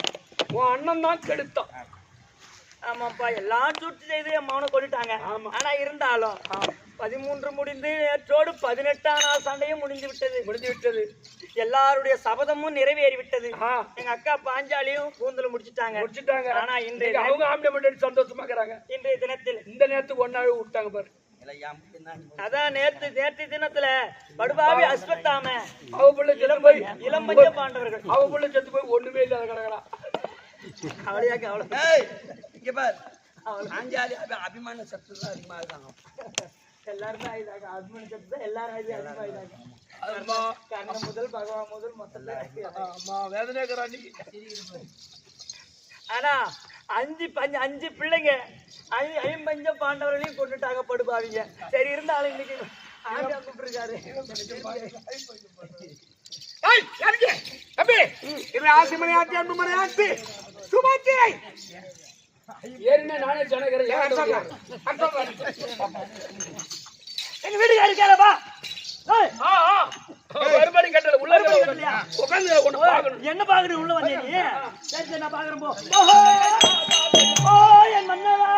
B: உன் அண்ணன் தான் கெடுத்தான்.
A: ஆமாப்பா எல்லாம் சுட்டு செய்து என் மகனை கொண்டுட்டாங்க
B: ஆமா.
A: ஆனா இருந்தாலும் 13 முடிந்து நேற்றோடு 18ஆம் நாள் சண்டையும் முடிஞ்சு விட்டது எல்லாருடைய சபதமும் நிறைவேறி விட்டது எங்க அக்கா பாஞ்சாலியும் கூந்தல் முடிச்சிட்டாங்க ஆனா இன்றைய
B: அவங்க ஆம்பளை மட்டும் சந்தோஷமா இருக்கிறாங்க.
A: இன்றைய தினத்தில்
B: இந்த நேரத்துக்கு ஒன்னாவே விட்டாங்க பாரு.
A: அதான் நேற்று தினத்துல படுபாவி அஸ்வத்தாம
B: அவ புள்ள செத்து போய்
A: இளம்பஞ்ச பாண்டவர்கள்
B: அவ புள்ள செத்து போய் ஒண்ணுமே இல்லாத கிடக்குறான்.
A: அவளையாக்கு அவ்வளவு
D: இங்க பாரு ஆஞ்சாலி அபிமான சக்தி தான் அதிகமா இருக்காங்க.
A: எல்லாருமே ஆயிதாங்க அபிமான சக்தி தான் எல்லாரும் ஆயிதாங்க கர்ணன் முதல் பகவான் முதல் மொத்தத்துல
B: வேதனைக்கிறா நீ.
A: ஆனா 5 பிள்ளைங்க 5 பாண்டவர்களையும் கொண்டுட்டாங்க படுபாவிங்க. சரி இருந்தாலும் இன்னைக்கு ஆண்டியா கூப்பிட்டுருக்காரு.
B: ஏறினா நானே ஜனகிறேன்.
A: எங்க வீட்டுக்காரு இருக்காரப்பா
B: மறுபடியும் கட்டல உள்ள உட்காந்து ஒண்ணு பாக்கணும்.
A: என்ன பாக்குறீங்க உள்ள வந்தீங்க? சரி சரி நான் பாக்குறேன் போ. ஓ என் மன்னவா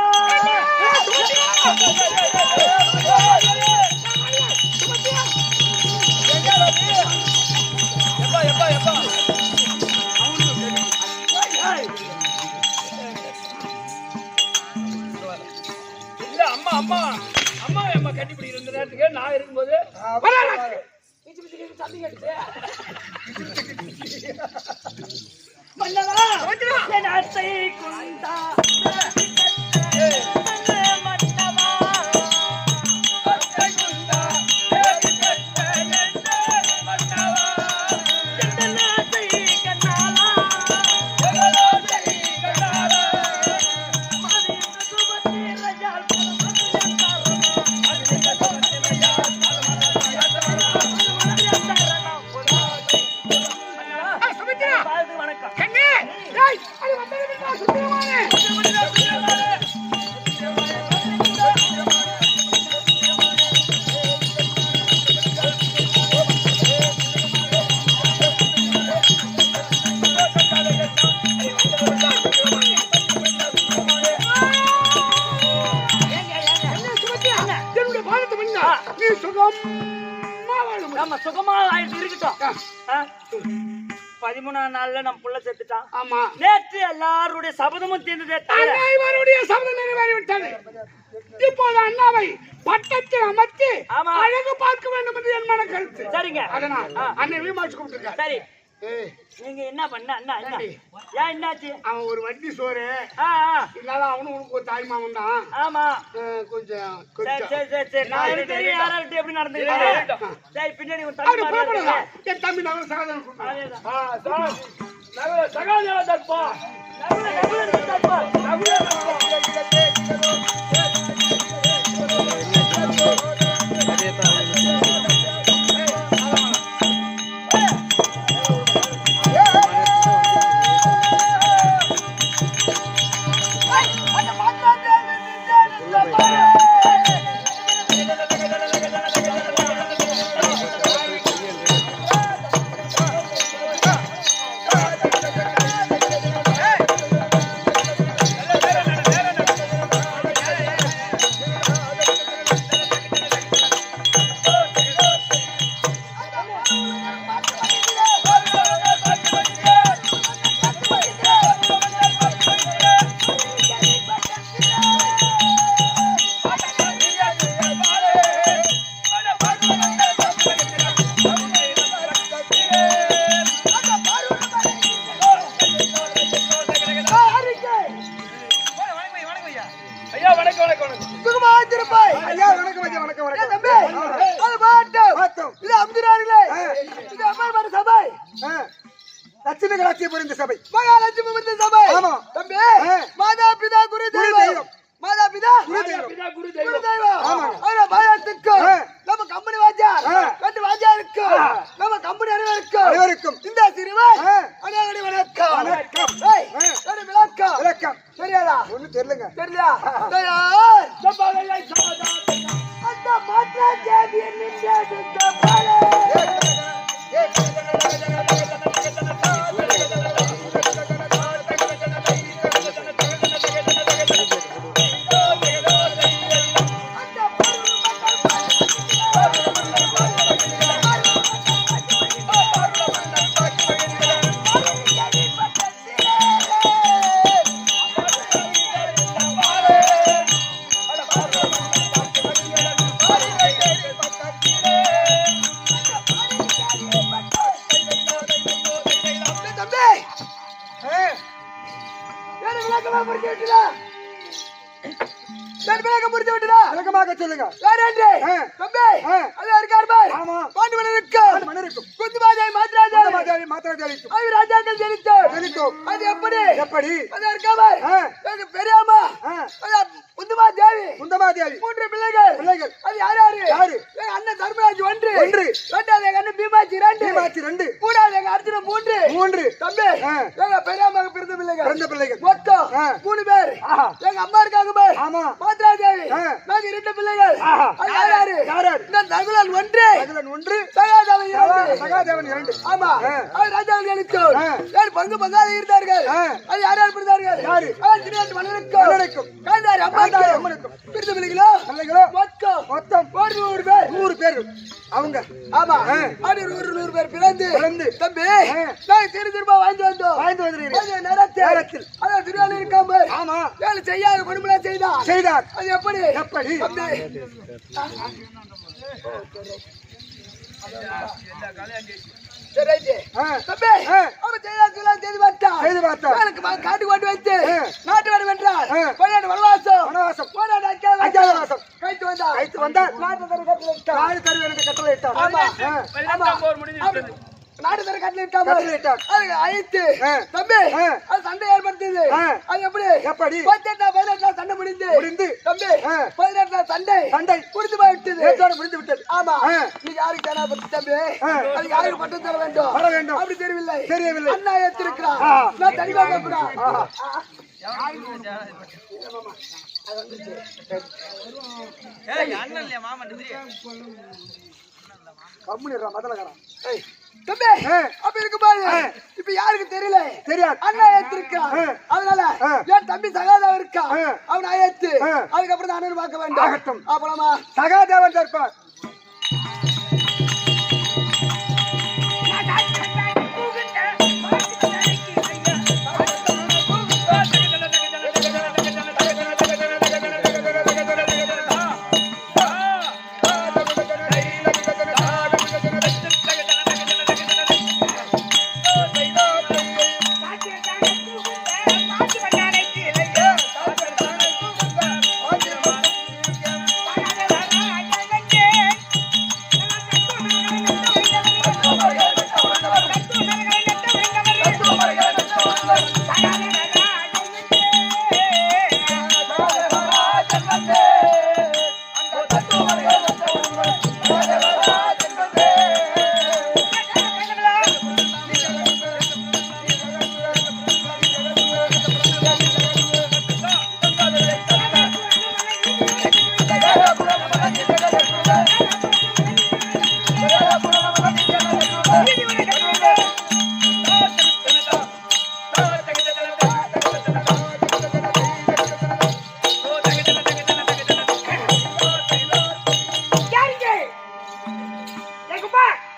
B: இல்ல அம்மா அம்மா அம்மா அம்மா கட்டிப்பிடி இருந்த நேரத்துக்கு நான் இருக்கும்போது
A: மன்னவா என் அத்தை குந்தா சுகமா இருக்கட்டும். 13ஆம் நாள்ல நம்ம புள்ள செத்துட்டான்.
B: ஆமா
A: நேற்று எல்லாருடைய சபதமும் தீர்ந்ததே தவிர
B: அனைவருடைய சபதம் நிறைவேறிவிட்டது. இப்போது அண்ணாவை பட்டத்தில் அமர்த்தி அழகு பார்க்க வேண்டும் என்று என் மன கருத்து.
A: சரிங்க
B: அதனால் அண்ணன் விமாச்சு கூப்பிட்டு.
A: சரி நீங்க என்ன பண்ண அண்ணா என்ன ஏன் என்னாச்சு?
B: அவன் ஒரு வண்டி சோறு இருந்தாலும் அவனும் உனக்கு ஒரு தாய் மாமன் தான்.
A: ஆமா
B: கொஞ்சம்
A: சரி சரி சரி சரி நான் எனக்கு தெரியும் யாராவது எப்படி நடந்துக்கிறாங்க. சரி பின்னாடி ஒரு தம்பி
B: என் தம்பி நகர சகாதம் தப்பா
D: சபை
B: மகாலட்சுமி சபை.
D: தம்பி
B: மாதா பிதா குரு தெய்வம். மாதா பிதா குரு தெய்வம். பயத்துக்கு நம்ம கம்பெனி வாஜா கண்டு வாஜா இருக்கு. நம்ம கம்பெனி அனைவருக்கும் இந்த சிறுவன் முடிச்சு விட்டுடா.
E: விளக்கமாக சொல்லுங்க.
B: வேற என்று தம்பி அது இருக்கார் பார்.
E: ஆமா.
B: பாண்டு மன்னருக்கு
E: மன்னருக்கும்
B: குந்துமாதேவி மாத்ராஜாவி
E: மாத்திராஜாவிக்கும்
B: அது ராஜாக்கள் ஜெயித்தோம். அது எப்படி
E: எப்படி
B: அது இருக்கா பார். எங்க பெரியம்மா குந்துமாதேவி
E: குந்தமாதேவி
B: 3 பிள்ளைகள். அது யாரு
E: யாரு?
B: எங்க அண்ணன் தர்மராஜ் 1
E: ஒன்று.
B: ரெண்டாவது எங்க அண்ணன் பீமாச்சி 2
E: பீமாச்சி 2
B: மூணாவது எங்க அர்ஜுனன் 3 தம்பி
E: ஆ.
B: எங்க பெரியம்மாக்கு பிறந்த
E: பிறந்த
B: பிள்ளைகள்
E: பிள்ளைகள்
B: மொத்தம்
E: ஆ.
B: 3 பேர்.
E: ஆஹா.
B: எங்க அம்மா இருக்காங்க பார்.
E: ஆமா.
B: மாத்ராஜாவி
E: ஆ.
B: நாங்க 2 பிள்ளைகள்.
E: ஆஹா.
B: அது யாரு
E: யாரு?
B: இந்த நகுலன் 1
E: சகலன் 1
B: சகாதேவன் 2
E: சகாதேவன் 2
B: ஆமா
E: ஆ.
B: அது ராஜாக்கள் எழுத்தோர்.
E: ஆ.
B: யார் பங்கு பங்காக இருந்தார்கள்.
E: ஆ.
B: அது யார் பிறந்தார்கள்?
E: யாரு?
B: அது திருநாட்டு மன்னனுக்கும் காந்தாரி அம்மாவுக்கும் பிறந்த பிள்ளைகளோ
E: பிள்ளைகளோ
B: மொத்தம்
E: மொத்தம்
B: 100 பேர்.
E: 100 பேர் அவங்க.
B: ஆமா
E: ஆ.
B: அது 100 பேர் பிறந்து தம்பி
E: ஆ.
B: நாங்க திரும்ப வாங்கி வந்தோம்.
E: வாய்ந்து வந்துறீங்க.
B: அது நேரத்தில் அதான் திருவாளி இருக்காம
E: ஆமா.
B: வேலை செய்யாத குடும்பம் செய்தான்.
E: செய்தார்.
B: அது எப்படி
E: எப்படி?
B: தம்பி சரி ரைட்டு.
E: ஆ.
B: தம்பி
E: ஆ.
B: அவன் செய்தார் செய்து பார்த்தா
E: செய்து பார்த்தா.
B: வேலைக்கு காட்டு கொண்டு வைத்து
E: ஆ.
B: நாட்டு வர வென்றார்.
E: ஆ.
B: பழைய வனவாசம்
E: வனவாசம்.
B: போராட
E: அஞ்ஞாதவாசம்.
B: கைத்து வந்தார்.
E: கைத்து வந்தார்.
B: நாட்டு தர கட்டளை இட்டார்.
E: நாடு தருவேன் என்று கட்டளை இட்டார்.
B: ஆமா.
E: ஆ.
B: ஆமா. நாடு தர கட்டளை இட்டார்.
E: கட்டளை இட்டார்.
B: அதுக்கு அழைத்து
E: ஆ.
B: தம்பி
E: ஆ.
B: அது சண்டை ஏற்படுத்தியது.
E: ஆ.
B: அது எப்படி
E: எப்படி?
B: 18 சண்டை முடிந்து தம்பி
E: ஆ.
B: 18 சண்டை
E: சண்டை
B: முடிந்து போய்விட்டது.
E: நேற்றோடு முடிந்து விட்டது.
B: ஆமா
E: ஆ.
B: நீ யாருக்கு தேனாபத்தி தம்பி
E: ஆ.
B: அது யாருக்கு பட்டம் தர வேண்டும்
E: வர வேண்டும்.
B: அப்படி தெரியவில்லை.
E: தெரியவில்லை.
B: அண்ணா ஏத்திருக்கிறார்.
E: ஆ.
B: நான் தனிமா கேட்கிறேன்.
E: ஆஹா. கம்முனிடுறா மதலகாரன்.
B: ஏய், தம்பி
E: ஆ.
B: அப்ப இருக்கு பாரு.
E: ஆ.
B: இப்ப யாருக்கு தெரியல
E: தெரியாது.
B: அண்ணா ஏத்திருக்கிறான்.
E: ஆ.
B: அதனால
E: ஆ.
B: என் தம்பி சகாதேவன் இருக்கா
E: ஆ.
B: அவன் ஏத்து
E: ஆ.
B: அதுக்கப்புறம் தான் அண்ணன் பார்க்க வேண்டும்.
E: ஆகட்டும்.
B: அப்பலாமா
E: சகாதேவன் தற்பார்.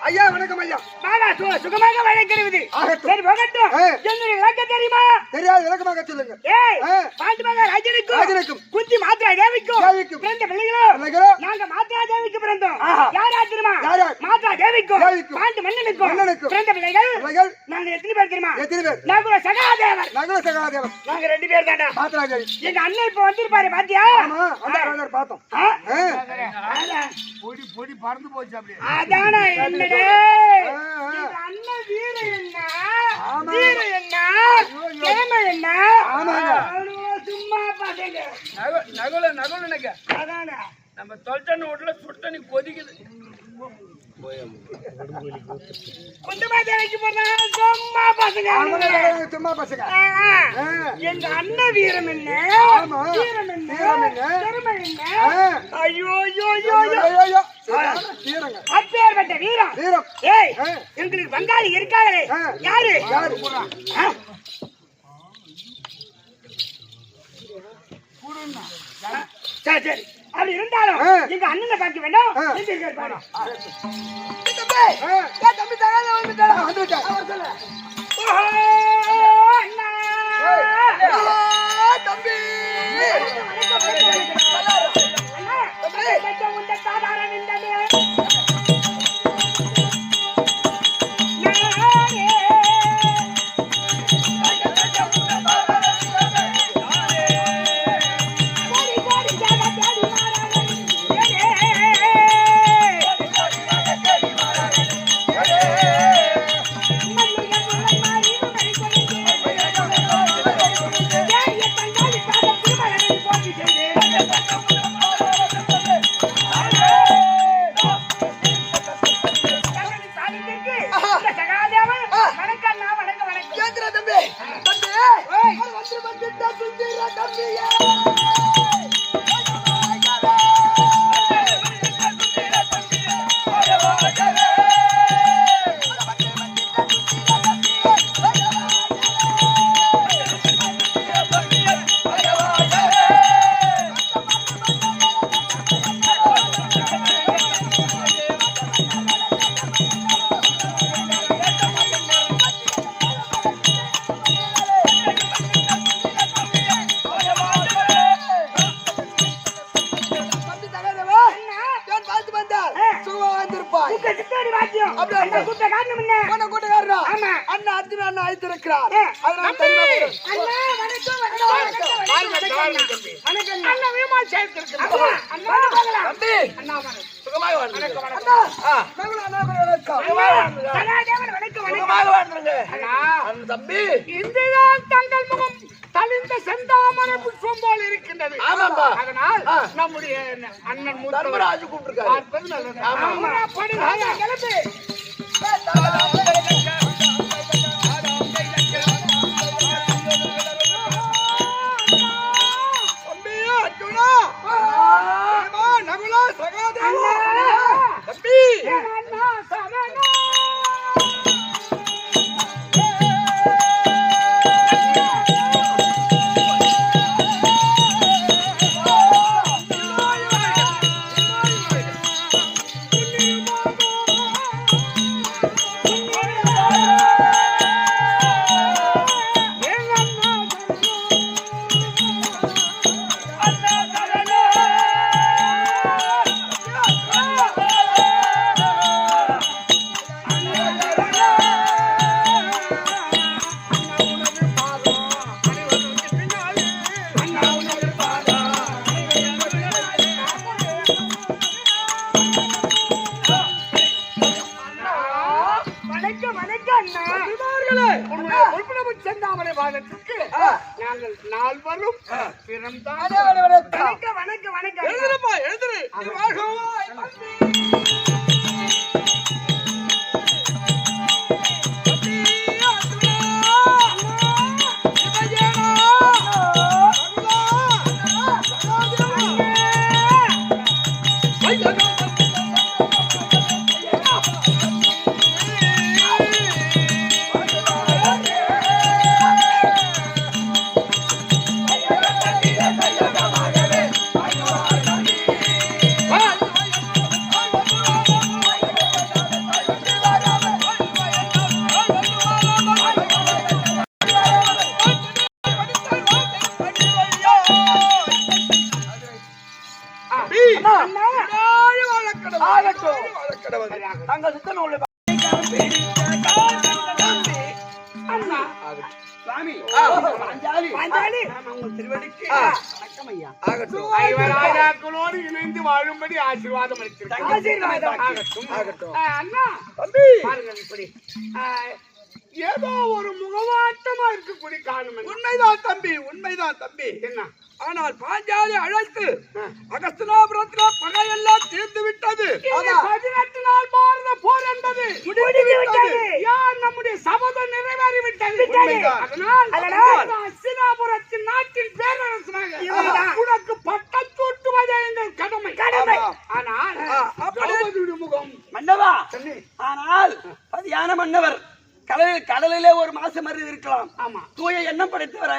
E: ஐயா வணக்கம் ஐயா.
B: சுகமாக வழங்கிறது.
E: ஆகட்டும்.
B: சரி போகட்டும்.
E: ஆ.
B: என்னுடைய விளக்கம் தெரியுமா?
E: தெரியாது. விளக்கமாக சொல்லுங்க.
B: ஏய்
E: ஆ.
B: பாண்டு மகன்
E: ராஜனுக்கும்
B: ராஜனுக்கும் குந்தி மாத்ரா தேவிக்கும்
E: தேவிக்கும்
B: பிறந்த பிள்ளைகளோ
E: பிள்ளைகளோ
B: நாங்க மாத்ரா தேவிக்கு பிறந்தோம்.
E: ஆஹா.
B: யாரா தெரியுமா?
E: யாரா?
B: மாத்ரா தேவிக்கும்
E: தேவிக்கும்
B: பாண்டு மன்னனுக்கும்
E: மன்னனுக்கும்
B: பிறந்த பிள்ளைகள்
E: பிள்ளைகள்
B: நாங்க எத்தனை பேர் தெரியுமா?
E: எத்தனை பேர்?
B: நாங்க சகாதேவர்.
E: நகுல சகாதேவன்.
B: நாங்க 2 பேர் தான்டா.
E: மாத்ராஜாவி.
B: எங்க அண்ணன் இப்ப வந்திருப்பாரு பாத்தியா?
E: ஆமா. வந்தார் பார்த்தோம்.
B: ஆ?
E: ஆ.
B: பொடி பறந்து போச்சு அப்படியே. அதானே என்னடே.
E: ஆ.
B: எங்க அண்ணன் வீர என்ன?
E: ஆமா.
B: வீர என்ன? திறமை என்ன?
E: ஆமாங்க.
B: அவனுங்க சும்மா பசங்க.
D: நகுலனுக்கு
B: அதானே.
D: நம்ம தொல்டன்னு வீட்டுல சுட்டணி கொதிக்குது.
B: குந்தமா தேவிக்கு போறாங்க சும்மா பசங்க.
E: ஆமாங்க. சும்மா பசங்க. ஆ.
B: எங்க அண்ணன் வீரம் என்ன?
E: ஆமா.
B: வீரம் என்ன?
E: வீரம் என்ன?
B: திறமை என்ன?
E: ஆ.
B: ஐயோ ஐயோ ஐயோ
E: ஐயோ. தீரங்க.
B: அப்பேற்பட்ட வீரம்.
E: வீரம்.
B: ஏய்
E: ஆ.
B: எங்களுக்கு பங்காளி இருக்காங்களே
E: ஆ.
B: யாரு?
E: யாரு?
B: ஆ. சரி சரி அப்படி இருந்தாலும்
E: ஆ.
B: எங்க அண்ணனை பார்க்க வேண்டாம்.
E: ஆ.
B: எங்க இருக்காரு பாரு. தம்பி
E: ஆ.
B: ஏன் தம்பி தகாத வந்துட்டாரா?
E: வந்துட்டார்.
B: அவர் சொல்லு. ஓஹோ, அண்ணா. ஓ, தம்பி அண்ணா, தம்பி உண்ட சாதாரண நின்றதே. கோடி கோடி ஜாக தேடி கூட்ட சித்தாடி வாத்தியம்
E: அப்படியா?
B: அந்த கூட்ட காரணம் என்ன
E: உன்னை கூட்டக்காரரா?
B: ஆமா.
E: அண்ணா அர்ஜுன் அண்ணா அழைத்திருக்கிறார். அதனால
B: தம்பி
E: தனியா
B: அண்ணா வணக்கம் வணக்கம் அண்ணா விமா சேர்த்திருக்கிறார் அண்ணா பார்க்கலாம்
E: தம்பி,
B: அண்ணா வணக்கம்
D: சுகமாக வாழ்ந்துருங்க.
E: அண்ணா, மகளா, அண்ணா, வணக்கம்.
B: சகாதேவன் வணக்கம் வணக்கம்
D: சுகமாக வாழ்ந்துருங்க.
B: அண்ணா
D: அந்த தம்பி
B: இன்றுதான் தங்கள் முகம் தளிர்ந்த செந்தாமரை புஷ்பம் போல் இருக்கின்றது
D: ஆமாப்பா.
B: அதனால் நம்முடைய அண்ணன் மூத்தவர்
D: தர்மராஜ் கூப்பிட்டுருக்காரு.
B: பார்ப்பது நல்லது. ஆமா படுங்க கிளம்பு
E: தம்பி, அர்ஜுனா. ஏம்மா, நகுலா, சகாதேவா. தம்பி,
B: அண்ணா சரணா வணக்கம் வணக்கம் அண்ணா உங்களுடைய உள்புறவு செந்தாமரை பாதத்துக்கு நாங்கள் நால்வரும் பிறந்தால் வணக்கம் வணக்கம் வணக்கம்
E: எழுதுறப்பா, எழுதுரு. நீ வாழ்கவா,
B: அண்ணா
D: அங்க சுத்தம் உள்ள
B: அண்ணா
D: சுவாமி
B: பாஞ்சாலி
D: உங்கள் திருவடிக்கு
E: ஆகட்டும்.
B: ஐவராஜாக்களோடு இணைந்து வாழும்படி ஆசீர்வாதம் அளித்திருக்கிறார்.
E: ஆசீர்வாதம்.
B: ஆகட்டும்.
E: ஆகட்டும்.
B: அண்ணா
E: தம்பி,
B: பாருங்கள் இப்படி ஏதோ ஒரு முகவாட்டமா இருக்கக்கூடிய காரணம்
E: உண்மைதான் தம்பி, உண்மைதான் தம்பி.
B: என்ன
E: ஆனால் பாஞ்சாலி அழைத்து அகஸ்தனாபுரத்தில பகையெல்லாம் தீர்ந்து விட்டது.
B: 18 நாள் பாரத போர் என்பது முடிந்து விட்டது. யார் நம்முடைய சபதம் நிறைவேறி விட்டது. அதனால் அஸ்தினாபுரத்தின் நாட்டின் பேரரசனாக உனக்கு பட்டம் சூட்டுவதே எங்கள் கடமை. ஆனால் திரௌபதியுடைய முகம்
D: மன்னவா, ஆனால் பதியான மன்னவர் கடலிலே ஒரு மாசு மருந்து இருக்கலாம்.
B: ஆமா
D: தூய எண்ணம் படைத்தவர்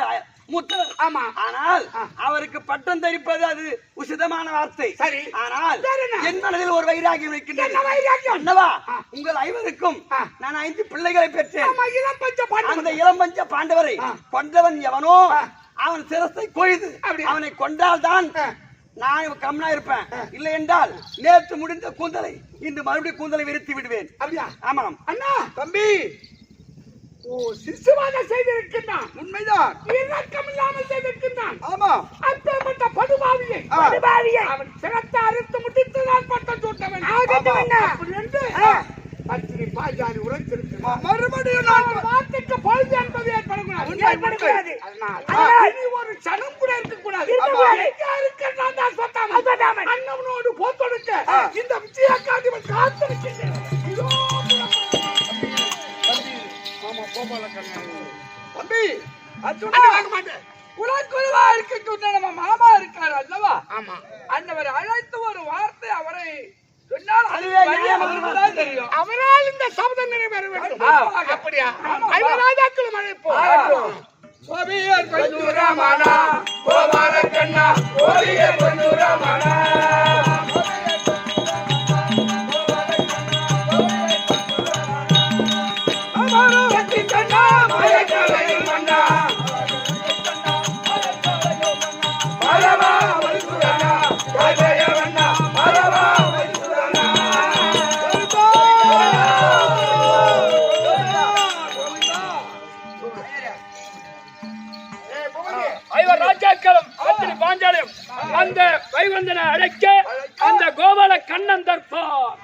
D: மூத்தவர்.
B: ஆமா
D: ஆனால் அவருக்கு பட்டம் தரிப்பது அது உசிதமான வார்த்தை.
B: சரி.
D: ஆனால்
B: சரிண்ணா.
D: என் மனதில் ஒரு வைராகியம் இருக்கின்றது.
B: என்ன வைராக்கியம்?
D: மன்னவா, உங்கள் ஐவருக்கும் நான் 5 பிள்ளைகளை பெற்றேன்.
B: ஆமா, இளம் பஞ்ச பாண்டவர்.
D: அந்த இளம்பஞ்ச பாண்டவரை கொன்றவன் எவனோ அவன் சிரத்தை கொய்து
B: அப்படி.
D: அவனை கொண்டால்தான் நான் கம்னா இருப்பேன். இல்லை என்றால் நேற்று முடிந்த கூந்தலை இன்று மறுபடியும் கூந்தலை விரித்து விடுவேன்.
B: அப்படியா?
D: ஆமாம்
B: அண்ணா
E: தம்பி,
B: ஓ சிசுவாக செய்திருக்கின்றான்.
E: உண்மைதான்.
B: இரக்கம் இல்லாமல் செய்திருக்கின்றான்.
E: ஆமா,
B: அப்பேற்பட்ட படுபாவியை அவன் சிரத்தை அறுத்து முடித்துதான் பட்டம் சூட்டவன். அப்படி என்று பத்தினி பாஞ்சாலி உரைத்திருக்கிறான்.
E: மறுபடியும் நான்
B: வார்த்தைக்கு பழுது என்பது ஏற்படக்கூடாது. அதனால் இனி ஒரு சனம் கூட இருக்கக்கூடாது. எங்க இருக்கின்றான் தான் சொத்தாமன். அண்ணவனோடு போத்தொடுக்க இந்த விஜயகாந்திவன் காத்திருக்கின்றேன். இதோ
E: தம்பி, அர்ஜுனா, வாங்க மாட்டேன். குலக்குழுவா இருக்கின்ற நம்ம மாமா இருக்காரு அல்லவா?
B: ஆமா
E: அன்னவரை அழைத்து ஒரு வார்த்தை அவரை சொன்னால்
D: அதுவே நியாயமானதுதான்
E: தெரியும்.
B: அவரால் இந்த சபதம் நிறைவேற வேண்டும். அப்படியா? ஐவராஜாக்களும் அழைப்போம்.
E: கோபியர் கொஞ்சூரமானா, கோபால கண்ணா, கோபியர் கொஞ்சூரமானா. அந்த வைகுந்தனை அழைக்க அந்த கோபால கண்ணன் தற்பார்.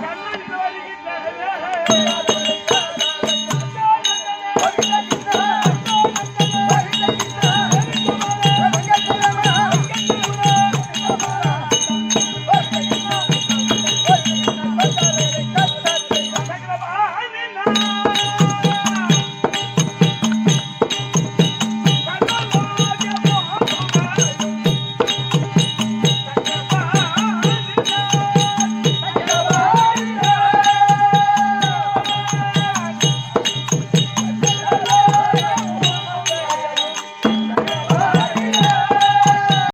C: சென்னை